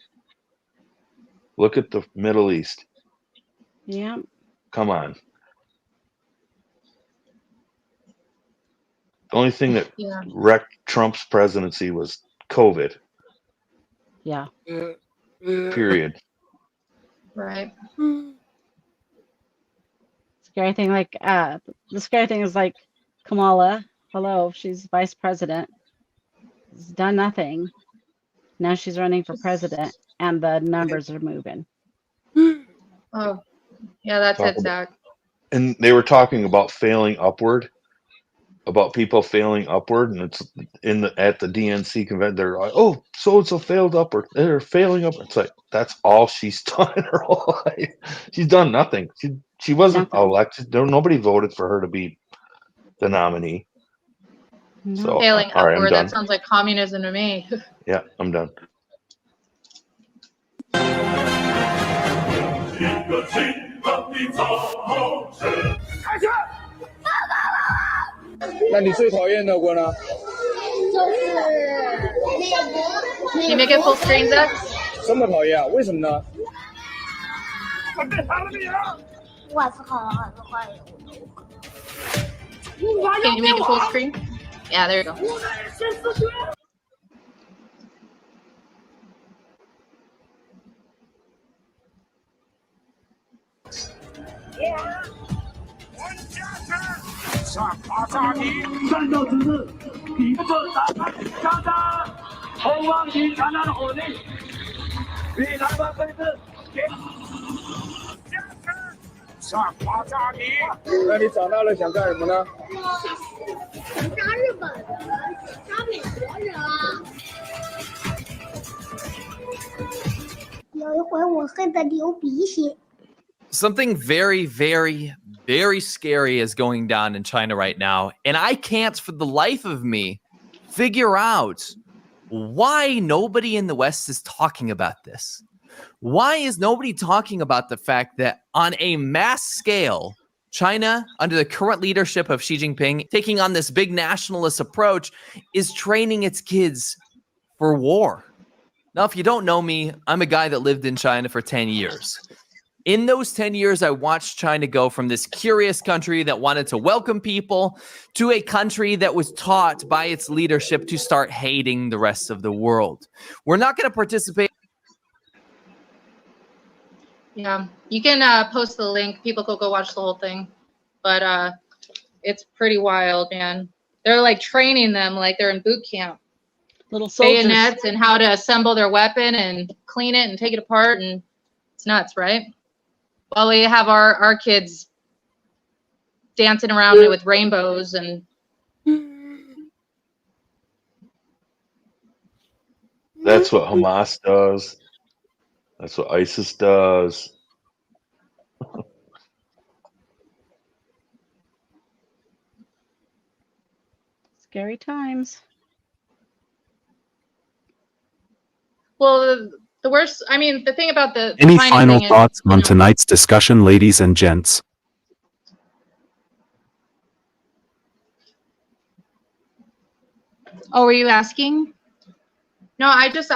Look at the Middle East. Yeah. Come on. The only thing that wrecked Trump's presidency was COVID. Yeah. Period. Right. Scary thing, the scary thing is like Kamala. Hello, she's vice president. She's done nothing. Now she's running for president, and the numbers are moving. Oh, yeah, that's it, Zach. And they were talking about failing upward, about people failing upward, and it's at the DNC convention. They're like, "Oh, so and so failed upward. They're failing upward." It's like that's all she's done in her whole life. She's done nothing. She wasn't elected. Nobody voted for her to be the nominee. No. So failing all right, upward. I'm done. That sounds like communism to me. Yeah, I'm done. 一个勤奋的草吃。那你最讨厌的我呢？ Can you make it full screen, Zach? 这么讨厌，为什么呢？我思考很快。Can you make it full screen? Yeah, there you go. Yeah. 那你长大了想干什么呢？杀日本人，杀美国人。有一回我恨得流鼻血。Something very, very, very scary is going down in China right now, and I can't for the life of me figure out why nobody in the West is talking about this. Why is nobody talking about the fact that on a mass scale, China, under the current leadership of Xi Jinping, taking on this big nationalist approach, is training its kids for war? Now, if you don't know me, I'm a guy that lived in China for 10 years. In those 10 years, I watched China go from this curious country that wanted to welcome people to a country that was taught by its leadership to start hating the rest of the world. We're not going to participate. Yeah, you can post the link. People could go watch the whole thing. But it's pretty wild, man. They're like training them like they're in boot camp. Little soldiers. Bayonets and how to assemble their weapon and clean it and take it apart. And it's nuts, right? While we have our kids dancing around with rainbows and That's what Hamas does. That's what ISIS does. Scary times. well, the worst. I mean, the thing about the Any China final thing is, thoughts you on know, tonight's discussion, ladies and gents? Oh, were you asking? No, I just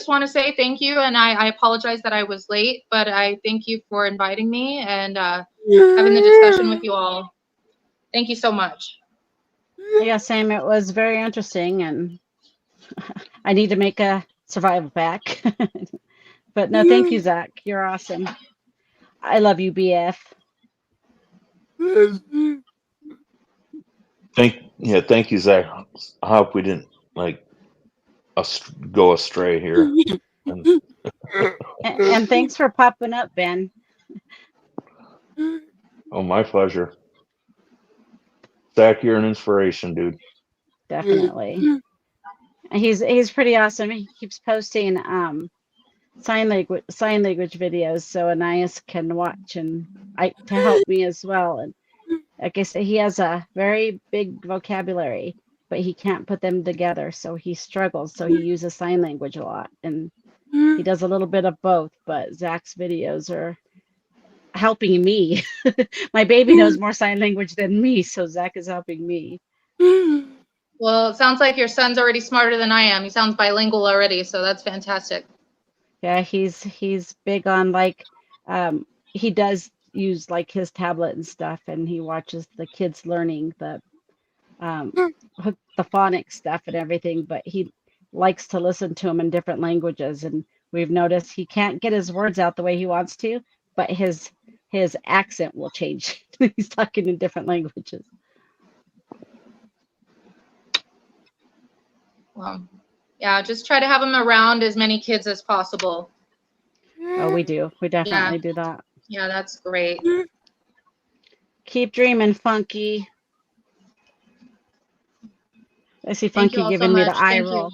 want to say thank you, and I apologize that I was late, but I thank you for inviting me and having the discussion with you all. Thank you so much. Yeah, Sam, it was very interesting, and I need to make a survival pack. But no, thank you, Zach. You're awesome. I love you, BF. Thank you, Zach. I hope we didn't go astray here. And thanks for popping up, Ben. Oh, my pleasure. Zach, you're an inspiration, dude. Definitely. He's pretty awesome. He keeps posting sign language videos so Anais can watch and to help me as well. And like I said, he has a very big vocabulary, but he can't put them together, so he struggles. So he uses sign language a lot, and he does a little bit of both. But Zach's videos are helping me. My baby knows more sign language than me, so Zach is helping me. Well, it sounds like your son's already smarter than I am. He sounds bilingual already, so that's fantastic. Yeah, he's big on he does use his tablet and stuff, and he watches the kids learning the phonics stuff and everything, but he likes to listen to them in different languages, and we've noticed he can't get his words out the way he wants to, but his accent will change. He's talking in different languages. Well, yeah, just try to have him around as many kids as possible. Oh, we do. We definitely do that. Yeah, that's great. Keep dreaming, Funky. I see Funky giving me the eye roll.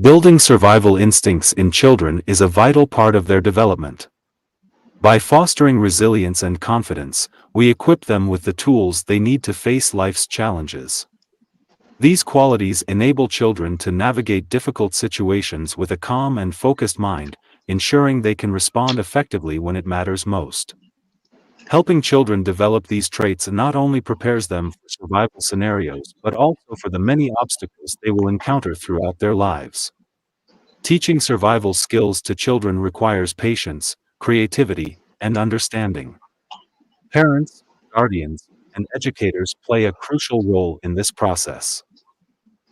Building survival instincts in children is a vital part of their development. By fostering resilience and confidence, we equip them with the tools they need to face life's challenges. These qualities enable children to navigate difficult situations with a calm and focused mind, ensuring they can respond effectively when it matters most. Helping children develop these traits not only prepares them for survival scenarios but also for the many obstacles they will encounter throughout their lives. Teaching survival skills to children requires patience, creativity, and understanding. Parents, guardians, and educators play a crucial role in this process.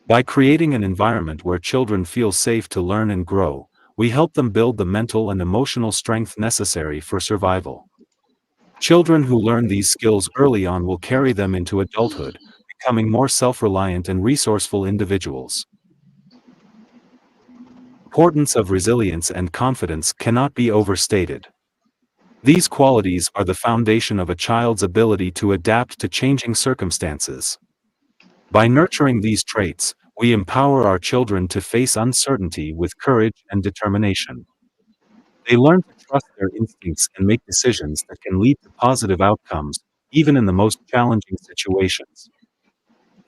By creating an environment where children feel safe to learn and grow, we help them build the mental and emotional strength necessary for survival. Children who learn these skills early on will carry them into adulthood, becoming more self-reliant and resourceful individuals. The importance of resilience and confidence cannot be overstated. These qualities are the foundation of a child's ability to adapt to changing circumstances. By nurturing these traits, we empower our children to face uncertainty with courage and determination. They learn to trust their instincts and make decisions that can lead to positive outcomes, even in the most challenging situations.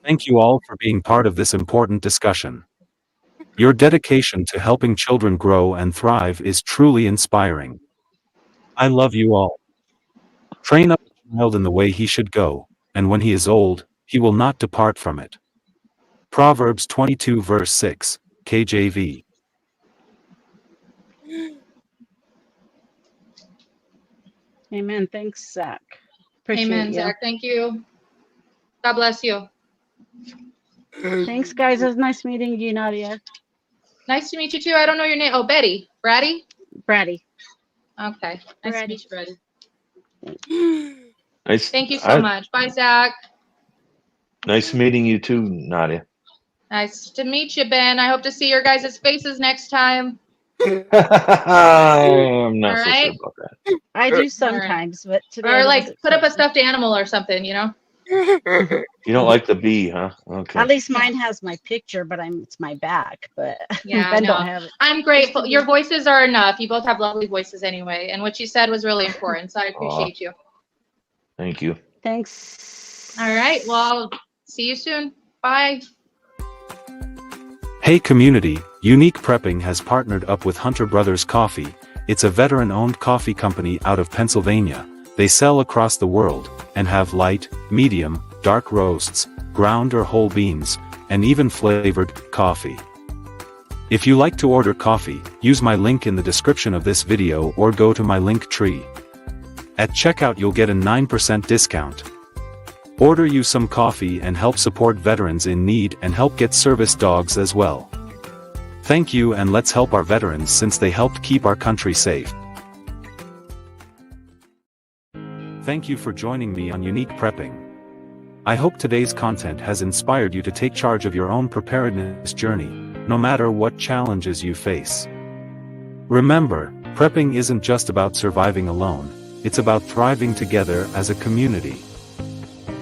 Thank you all for being part of this important discussion. Your dedication to helping children grow and thrive is truly inspiring. I love you all. Train up a child in the way he should go, and when he is old, he will not depart from it. Proverbs 22 verse 6, KJV. Amen. Thanks, Zach. Appreciate Amen, you. Zach. Thank you. God bless you. Thanks, guys. It was nice meeting you, Nadia. Nice to meet you too. I don't know your name. Oh, Betty. Braddy? Braddy. Okay. Nice to Braddy. meet you, Braddy. Nice. Thank you so much. Bye, Zach. Nice meeting you too, Nadia. Nice to meet you, Ben. I hope to see your guys' faces next time. I'm not All so right. sure about that. I do sometimes, but today. Or I like wasn't put up a feeling it. stuffed animal or something, you know? You don't like the bee, huh? Okay. At least mine has my picture, but it's my back. But Yeah, Ben no. don't have it. I'm grateful. Your voices are enough. You both have lovely voices anyway. And what you said was really important. So I appreciate you. Thank you. Thanks. All right. Well, I'll see you soon. Bye. Hey community, Unique Prepping has partnered up with Hunter Brothers Coffee. It's a veteran-owned coffee company out of Pennsylvania. They sell across the world, and have light, medium, dark roasts, ground or whole beans, and even flavored coffee. If you like to order coffee, use my link in the description of this video or go to my LinkTree. At checkout you'll get a 9% discount. Order you some coffee and help support veterans in need and help get service dogs as well. Thank you, and let's help our veterans since they helped keep our country safe. Thank you for joining me on Unique Prepping. I hope today's content has inspired you to take charge of your own preparedness journey, no matter what challenges you face. Remember, prepping isn't just about surviving alone, it's about thriving together as a community.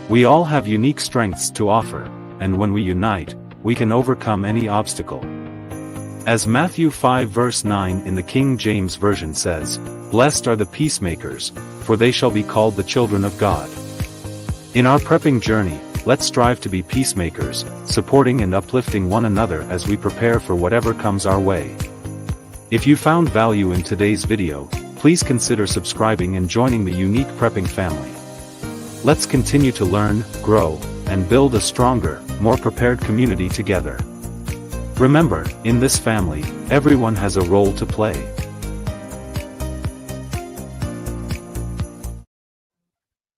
We all have unique strengths to offer, and when we unite, we can overcome any obstacle. As Matthew 5 verse 9 in the King James Version says, "Blessed are the peacemakers, for they shall be called the children of God." In our prepping journey, let's strive to be peacemakers, supporting and uplifting one another as we prepare for whatever comes our way. If you found value in today's video, please consider subscribing and joining the Unique Prepping family. Let's continue to learn, grow, and build a stronger, more prepared community together. Remember, in this family, everyone has a role to play.